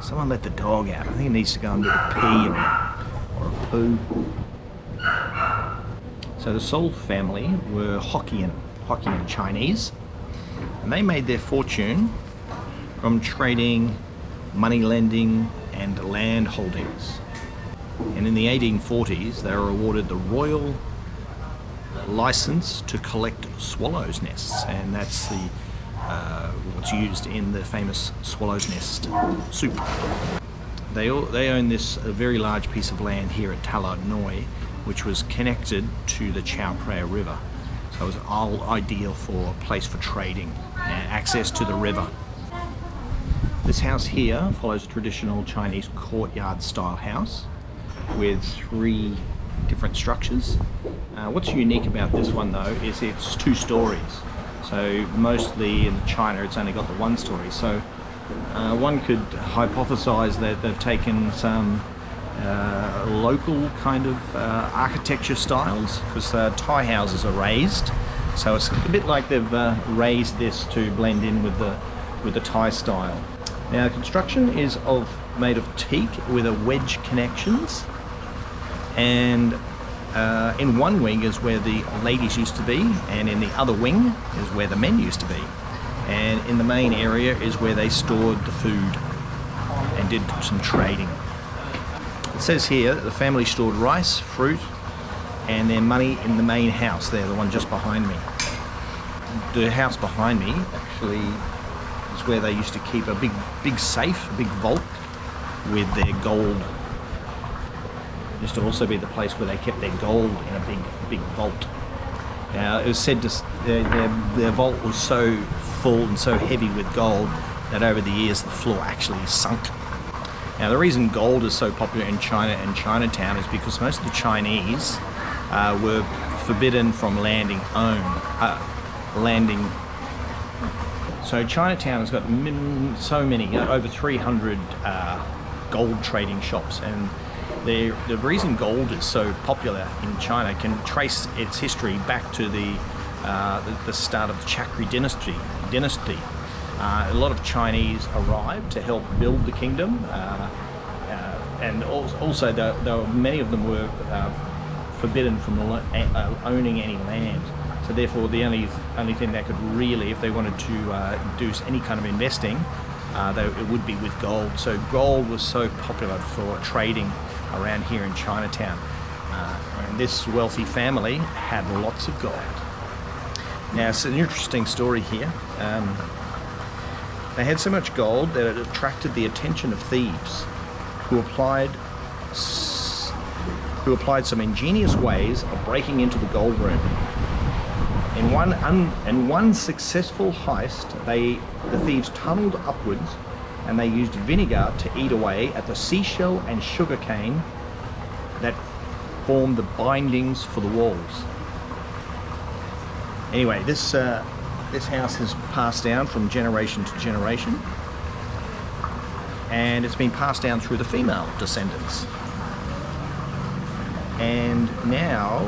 Someone let the dog out. I think it needs to go and do a pee or a poo. So the Seoul family were Hokkien Chinese, and they made their fortune from trading, money lending, and land holdings. And in the 1840s, they were awarded the royal license to collect swallows' nests, and that's the what's used in the famous swallow's nest soup. They own this very large piece of land here at TALAT NOI, which was connected to the Chao Phraya River. So it was all ideal for a place for trading and access to the river. This house here follows a traditional Chinese courtyard style house with 3 different structures. What's unique about this one though is it's 2 stories. So mostly in China it's only got the 1 story. So one could hypothesize that they've taken some local kind of architecture styles, because Thai houses are raised, so it's a bit like they've raised this to blend in with the Thai style. Now the construction is made of teak with a wedge connections, and in one wing is where the ladies used to be, and in the other wing is where the men used to be, and in the main area is where they stored the food and did some trading. It says here that the family stored rice, fruit, and their money in the main house there, the one just behind me. The house behind me actually is where they used to keep a big safe, a big vault with their gold. It used to also be the place where they kept their gold in a big vault. Now it was said their vault was so full and so heavy with gold that over the years the floor actually sunk. Now the reason gold is so popular in China and Chinatown is because most of the Chinese were forbidden from landing. So Chinatown has got so many, over 300 gold trading shops, and the reason gold is so popular in China can trace its history back to the start of the Chakri dynasty. A lot of Chinese arrived to help build the kingdom, and also many of them were forbidden from owning any land. So therefore, the only thing they could really, if they wanted to do any kind of investing, it would be with gold. So gold was so popular for trading around here in Chinatown. And this wealthy family had lots of gold. Now, it's an interesting story here. They had so much gold that it attracted the attention of thieves who applied some ingenious ways of breaking into the gold room. In one successful heist, the thieves tunneled upwards, and they used vinegar to eat away at the seashell and sugarcane that formed the bindings for the walls. Anyway, this house has passed down from generation to generation, and it's been passed down through the female descendants. And now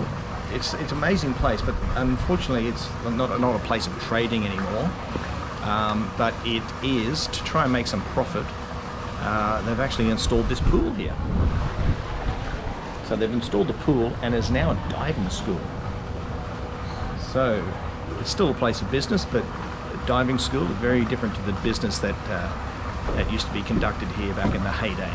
it's an amazing place, but unfortunately it's not a place of trading anymore. But it is to try and make some profit. They've actually installed this pool here. So they've installed the pool, and there's now a diving school. So it's still a place of business, but a diving school is very different to the business that used to be conducted here back in the heyday.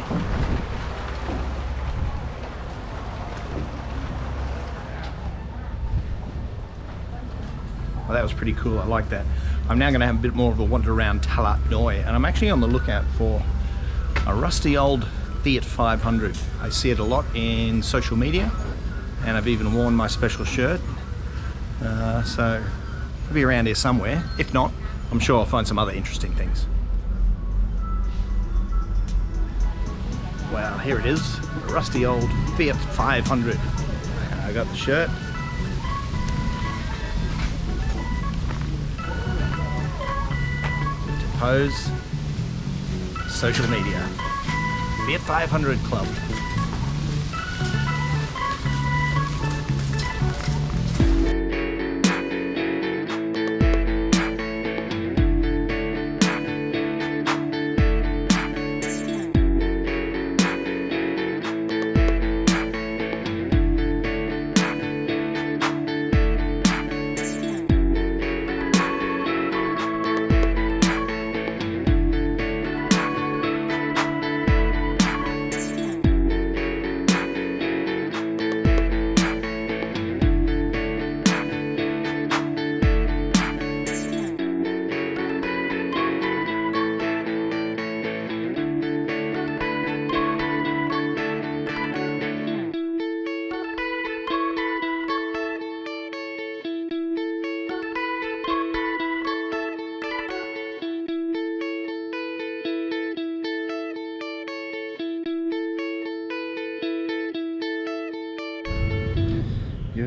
Well, that was pretty cool. I like that. I'm now going to have a bit more of a wander around TALAT NOI, and I'm actually on the lookout for a rusty old Fiat 500. I see it a lot in social media, and I've even worn my special shirt. So it'll be around here somewhere. If not, I'm sure I'll find some other interesting things. Wow, here it is, a rusty old Fiat 500. I got the shirt. Pose, social media, Fiat 500 Club.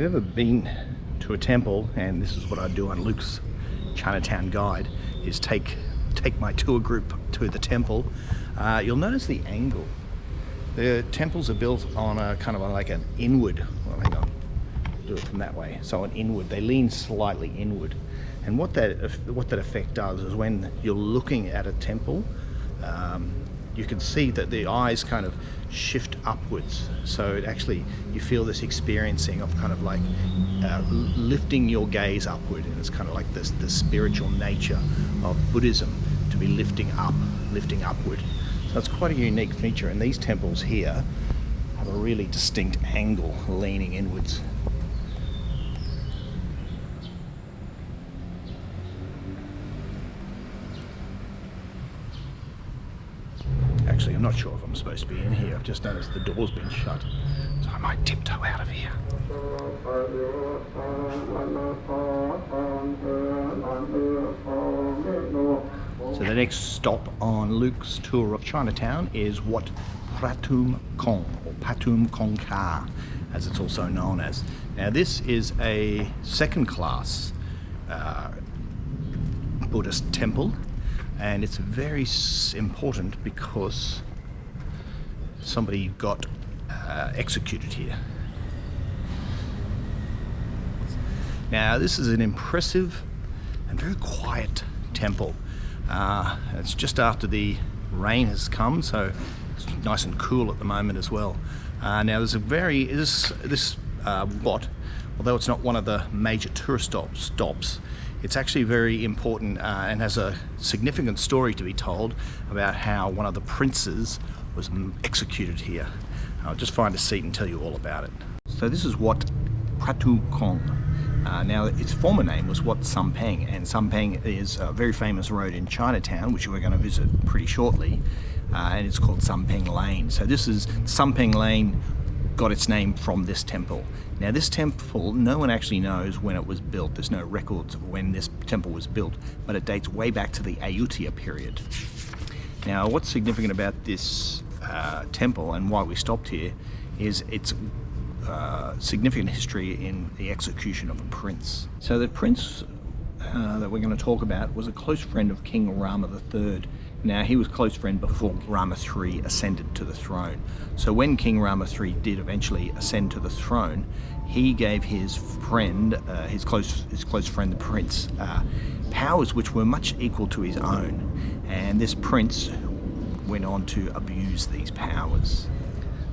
you've ever been to a temple, and this is what I do on Luke's Chinatown guide, is take my tour group to the temple, you'll notice the angle. The temples are built on a kind of like an inward, well, hang on, do it from that way, so an inward, they lean slightly inward. And what that effect does is when you're looking at a temple, you can see that the eyes kind of shift upwards. So it actually, you feel this experiencing of kind of like lifting your gaze upward, and it's kind of like the spiritual nature of Buddhism, to be lifting upward. So it's quite a unique feature, and these temples here have a really distinct angle leaning inwards. Actually, I'm not sure if I'm supposed to be in here. I've just noticed the door's been shut, so I might tiptoe out of here. So the next stop on Luke's tour of Chinatown is Wat Pratumkong, or Pathumkongkha, as it's also known as. Now this is a second-class Buddhist temple, and it's very important because somebody got executed here. Now this is an impressive and very quiet temple. It's just after the rain has come, so it's nice and cool at the moment as well. Now there's a this Wat, although it's not one of the major tourist stops, it's actually very important and has a significant story to be told about how one of the princes was executed here. I'll just find a seat and tell you all about it. So this is Wat Pratumkong. Now its former name was Wat Sampang, and Sampang is a very famous road in Chinatown, which we're going to visit pretty shortly, and it's called Sampang Lane. So this is Sampang Lane, got its name from this temple. Now this temple, no one actually knows when it was built. There's no records of when this temple was built, but it dates way back to the Ayutthaya period. Now what's significant about this temple and why we stopped here is its significant history in the execution of a prince. So the prince that we're going to talk about was a close friend of King Rama III. Now he was a close friend before Rama III ascended to the throne. So when King Rama III did eventually ascend to the throne, he gave his friend, his close friend the prince, powers which were much equal to his own. And this prince went on to abuse these powers.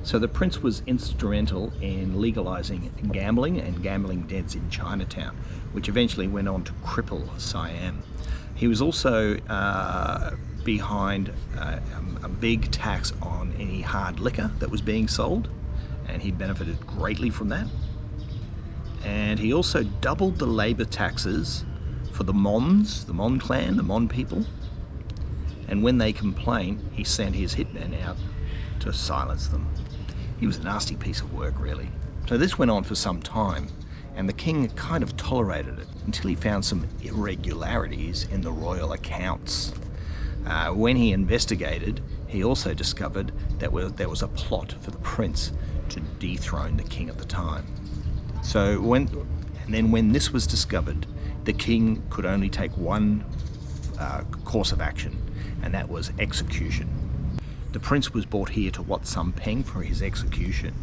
So the prince was instrumental in legalizing gambling and gambling debts in Chinatown, which eventually went on to cripple Siam. He was also behind a big tax on any hard liquor that was being sold, and he benefited greatly from that. And he also doubled the labor taxes for the Mons, the Mon clan, the Mon people. And when they complained, he sent his hitmen out to silence them. He was a nasty piece of work, really. So this went on for some time, and the king kind of tolerated it until he found some irregularities in the royal accounts. When he investigated, he also discovered that there was a plot for the prince to dethrone the king at the time. So when this was discovered, the king could only take one course of action, and that was execution. The prince was brought here to Wat Sampang for his execution.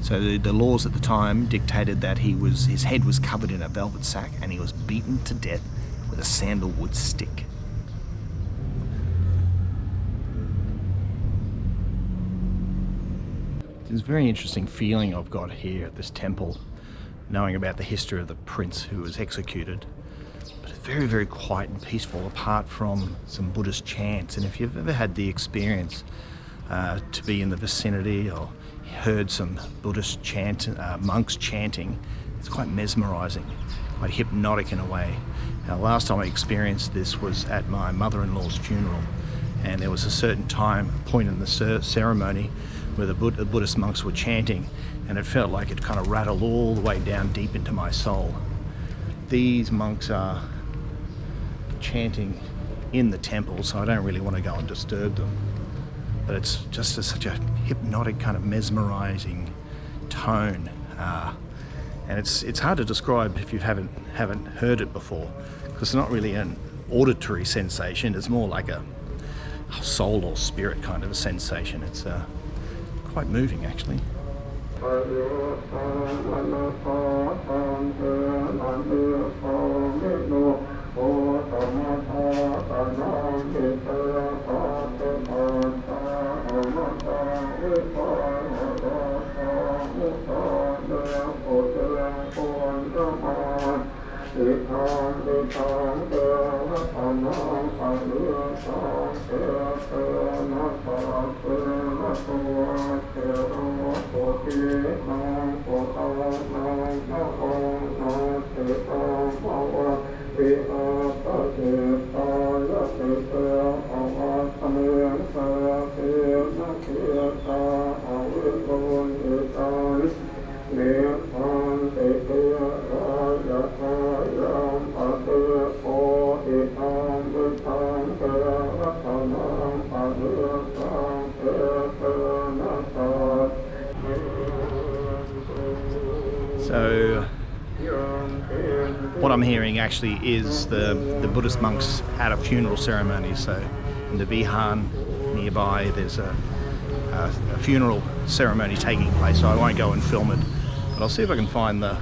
So the laws at the time dictated that his head was covered in a velvet sack, and he was beaten to death with a sandalwood stick. It's a very interesting feeling I've got here at this temple, knowing about the history of the prince who was executed. But it's very, very quiet and peaceful, apart from some Buddhist chants. And if you've ever had the experience to be in the vicinity or heard some Buddhist monks chanting, it's quite mesmerizing, quite hypnotic in a way. Now, last time I experienced this was at my mother-in-law's funeral, and there was a certain point in the ceremony where the Buddhist monks were chanting, and it felt like it kind of rattled all the way down deep into my soul. These monks are chanting in the temple, so I don't really want to go and disturb them. But it's just such a hypnotic, kind of mesmerizing tone. And it's hard to describe if you haven't heard it before, because it's not really an auditory sensation. It's more like a soul or spirit kind of a sensation. It's quite moving, actually. So what I'm hearing actually is the Buddhist monks at a funeral ceremony. So in the Vihan nearby, there's a funeral ceremony taking place. So I won't go and film it, but I'll see if I can find the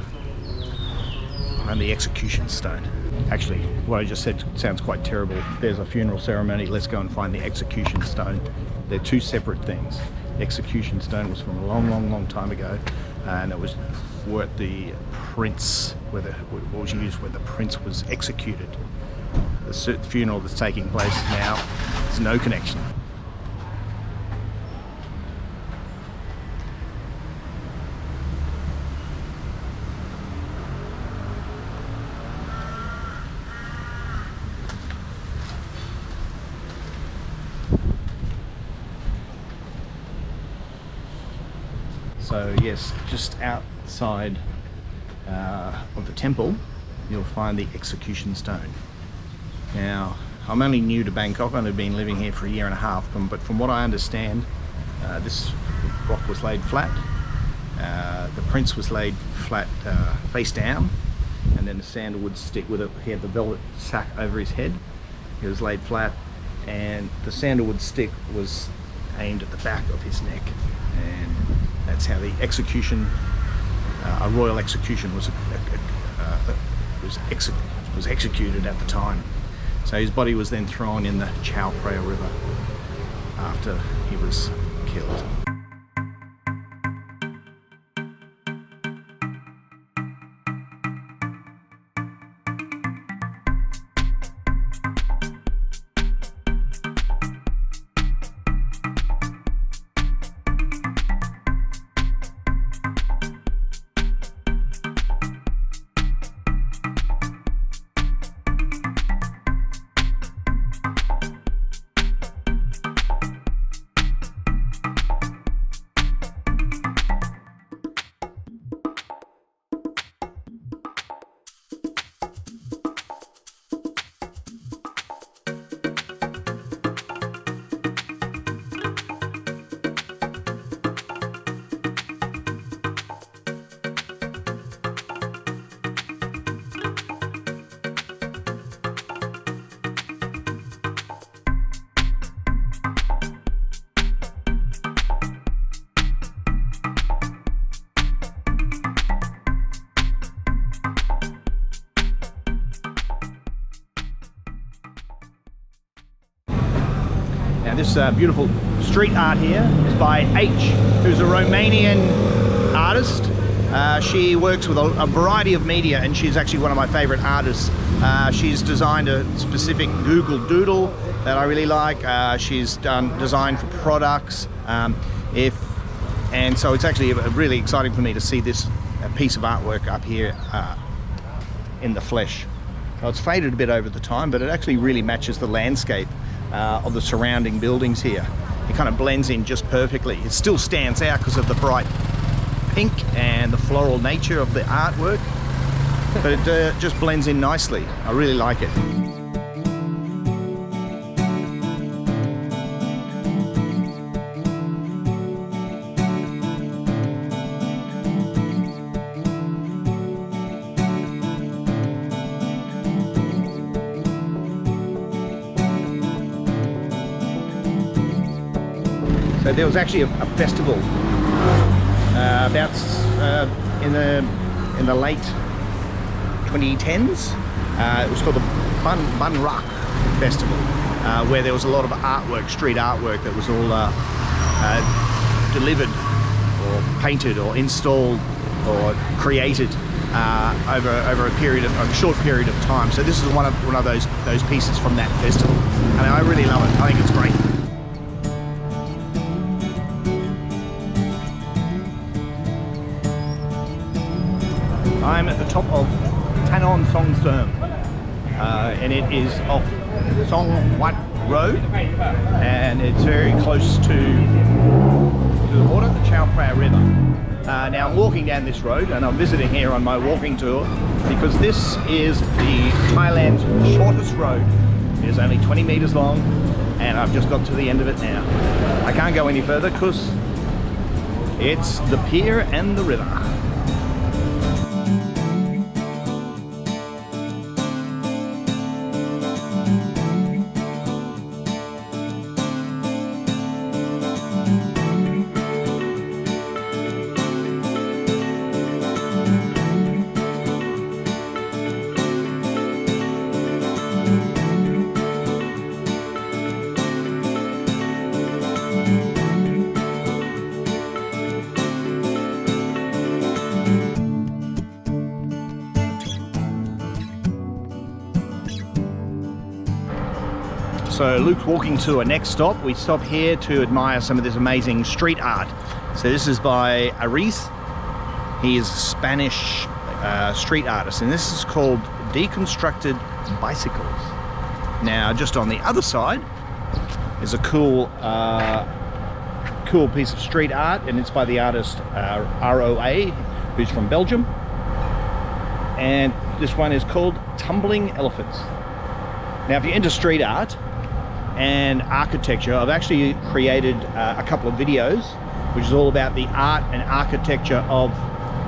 execution stone. Actually, what I just said sounds quite terrible. There's a funeral ceremony, let's go and find the execution stone. They're two separate things. The execution stone was from a long time ago, and it was what the prince, what was used when the prince was executed. The funeral that's taking place now, there's no connection. So yes, just outside of the temple, you'll find the execution stone. Now, I'm only new to Bangkok. I've only been living here for a year and a half, but from what I understand, this rock was laid flat. The prince was laid flat, face down, and then the sandalwood stick with it. He had the velvet sack over his head. He was laid flat, and the sandalwood stick was aimed at the back of his neck, and that's how the execution, a royal execution, was executed at the time. So his body was then thrown in the Chao Phraya River after he was killed. This beautiful street art here is by H, who's a Romanian artist. She works with a variety of media, and she's actually one of my favorite artists. She's designed a specific Google Doodle that I really like. She's done design for products. And so it's actually really exciting for me to see this piece of artwork up here in the flesh. So it's faded a bit over the time, but it actually really matches the landscape of the surrounding buildings here. It kind of blends in just perfectly. It still stands out because of the bright pink and the floral nature of the artwork, but it just blends in nicely. I really like it. So there was actually a festival about in the late 2010s. It was called the Bangrak Festival, where there was a lot of artwork, street artwork that was all delivered or painted or installed or created over a short period of time. So this is one of those pieces from that festival. I mean, I really love it. I think it's great. I'm at the top of Tanon Songserm, and it is off Song Wat Road, and it's very close to the water, the Chao Phraya River. Now I'm walking down this road, and I'm visiting here on my walking tour because this is the Thailand's shortest road. It is only 20 meters long, and I've just got to the end of it now. I can't go any further because it's the pier and the river. So Luke's walking to a next stop. We stop here to admire some of this amazing street art. So this is by Aris. He is a Spanish street artist, and this is called Deconstructed Bicycles. Now, just on the other side is a cool piece of street art, and it's by the artist R.O.A, who's from Belgium. And this one is called Tumbling Elephants. Now, if you're into street art and architecture, I've actually created a couple of videos which is all about the art and architecture of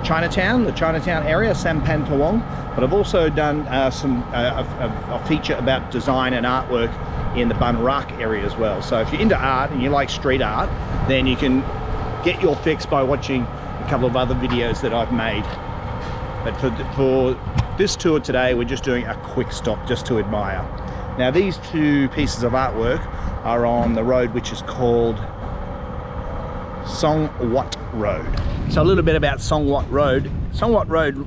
Chinatown, the Chinatown area, Sampangtawong, but I've also done a feature about design and artwork in the Bangrak area as well. So if you're into art and you like street art, then you can get your fix by watching a couple of other videos that I've made. But for this tour today, we're just doing a quick stop just to admire. Now, these two pieces of artwork are on the road which is called Song Wat Road. So a little bit about Song Wat Road. Song Wat Road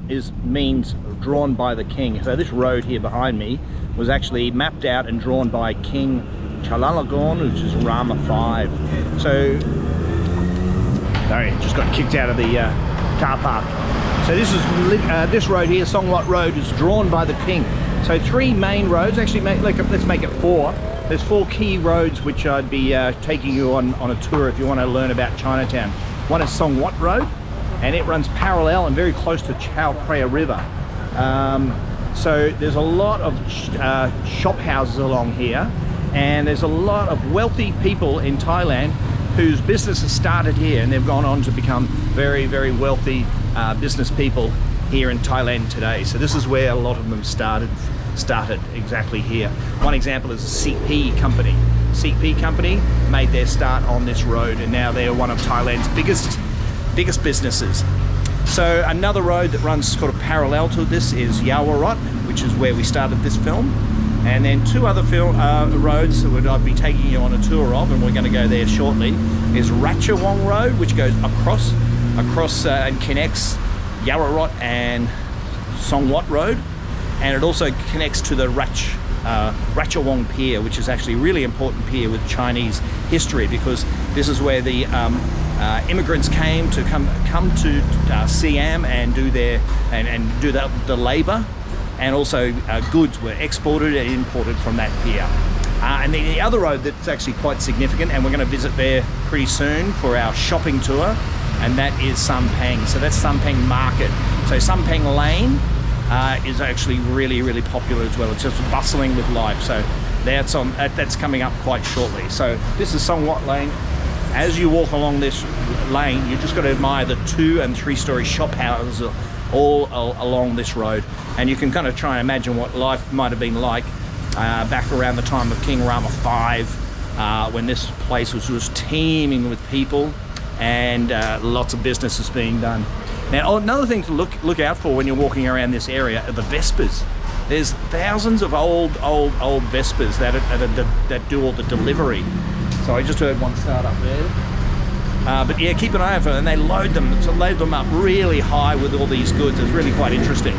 means drawn by the king. So this road here behind me was actually mapped out and drawn by King Chulalongkorn, which is Rama V. So, sorry, just got kicked out of the car park. So this is this road here, Song Wat Road, is drawn by the king. So three main roads, actually let's make it four. There's four key roads which I'd be taking you on a tour if you want to learn about Chinatown. One is Song Wat Road, and it runs parallel and very close to Chao Phraya River. So there's a lot of shop houses along here, and there's a lot of wealthy people in Thailand whose businesses started here, and they've gone on to become very, very wealthy business people here in Thailand today. So this is where a lot of them started exactly here. One example is a CP company. CP company made their start on this road, and now they're one of Thailand's biggest businesses. So another road that runs sort of parallel to this is R.O.A, which is where we started this film. And then two other roads that I'd be taking you on a tour of, and we're going to go there shortly, is Ratchawong Road, which goes across and connects R.O.A and Song Wat Road, and it also connects to the Ratchawong Pier, which is actually a really important pier with Chinese history, because this is where the immigrants came to come to Siam and do the labour, and also goods were exported and imported from that pier. And then the other road that's actually quite significant, and we're going to visit there pretty soon for our shopping tour, and that is Sampang. So that's Sampang Market. So Sampang Lane is actually really, really popular as well. It's just bustling with life. So that's coming up quite shortly. So this is Song Wat Lane. As you walk along this lane, you just got to admire the 2- and 3-story shop houses all along this road, and you can kind of try and imagine what life might have been like back around the time of King Rama V, when this place was just teeming with people and lots of business is being done. Now, another thing to look out for when you're walking around this area are the Vespers. There's thousands of old Vespers that do all the delivery. So I just heard one start up there. But yeah, keep an eye out for them, and they load them up really high with all these goods. It's really quite interesting.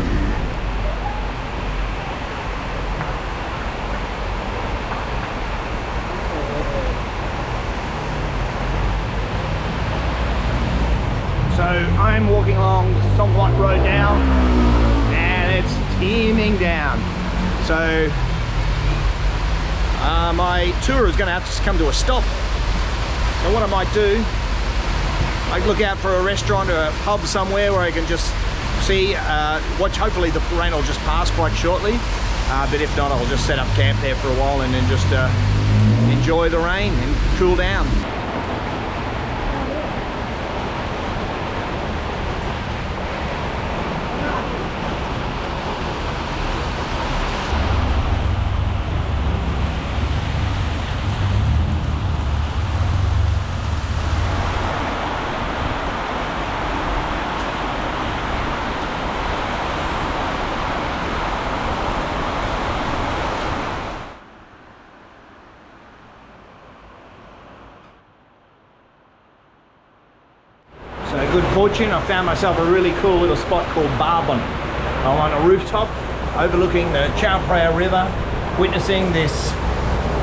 So I'm walking along Somewhat Road now, and it's teeming down. So my tour is going to have to come to a stop. So what I might do, I look out for a restaurant or a pub somewhere where I can just see, watch. Hopefully the rain will just pass quite shortly, but if not, I'll just set up camp there for a while and then just enjoy the rain and cool down. So good fortune, I found myself a really cool little spot called Barbon. I'm on a rooftop overlooking the Chao Phraya River, witnessing this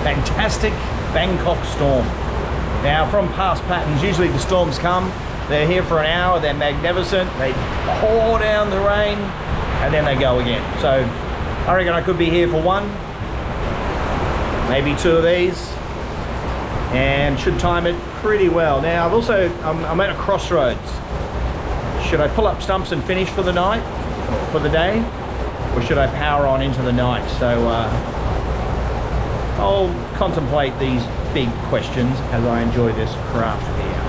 fantastic Bangkok storm. Now, from past patterns, usually the storms come, they're here for an hour, they're magnificent, they pour down the rain, and then they go again. So I reckon I could be here for one, maybe two of these, and should time it pretty well. Now I've also, I'm at a crossroads. Should I pull up stumps and finish for the night, or for the day, or should I power on into the night? So I'll contemplate these big questions as I enjoy this craft here.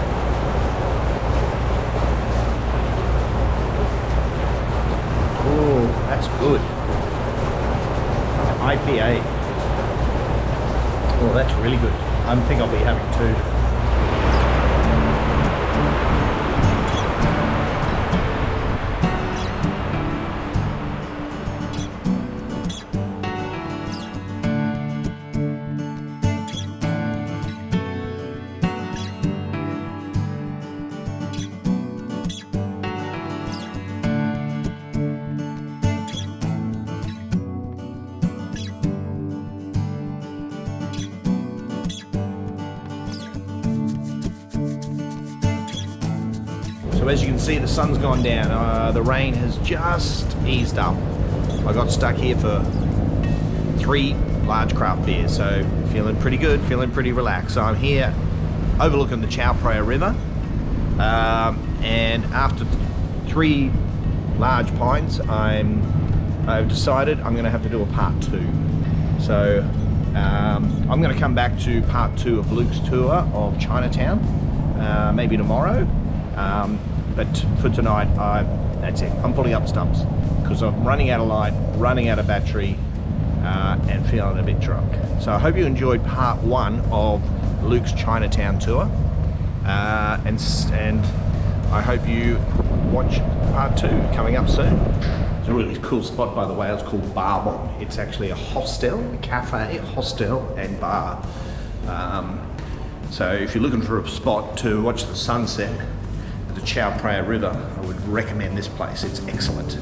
Oh, that's good. IPA. Oh, that's really good. I think I'll be having two. So as you can see, the sun's gone down. The rain has just eased up. I got stuck here for 3 large craft beers, so feeling pretty good, feeling pretty relaxed. So I'm here overlooking the Chao Phraya River, and after 3 large pints, I've decided I'm going to have to do a part 2. So I'm going to come back to part 2 of Luke's tour of Chinatown, maybe tomorrow. But for tonight, that's it. I'm pulling up stumps because I'm running out of light, running out of battery, and feeling a bit drunk. So I hope you enjoyed part 1 of Luke's Chinatown tour, and I hope you watch part 2 coming up soon. It's a really cool spot, by the way. It's called Barbon. It's actually a hostel, a cafe, hostel, and bar. So if you're looking for a spot to watch the sunset, the Chao Phraya River, I would recommend this place. It's excellent.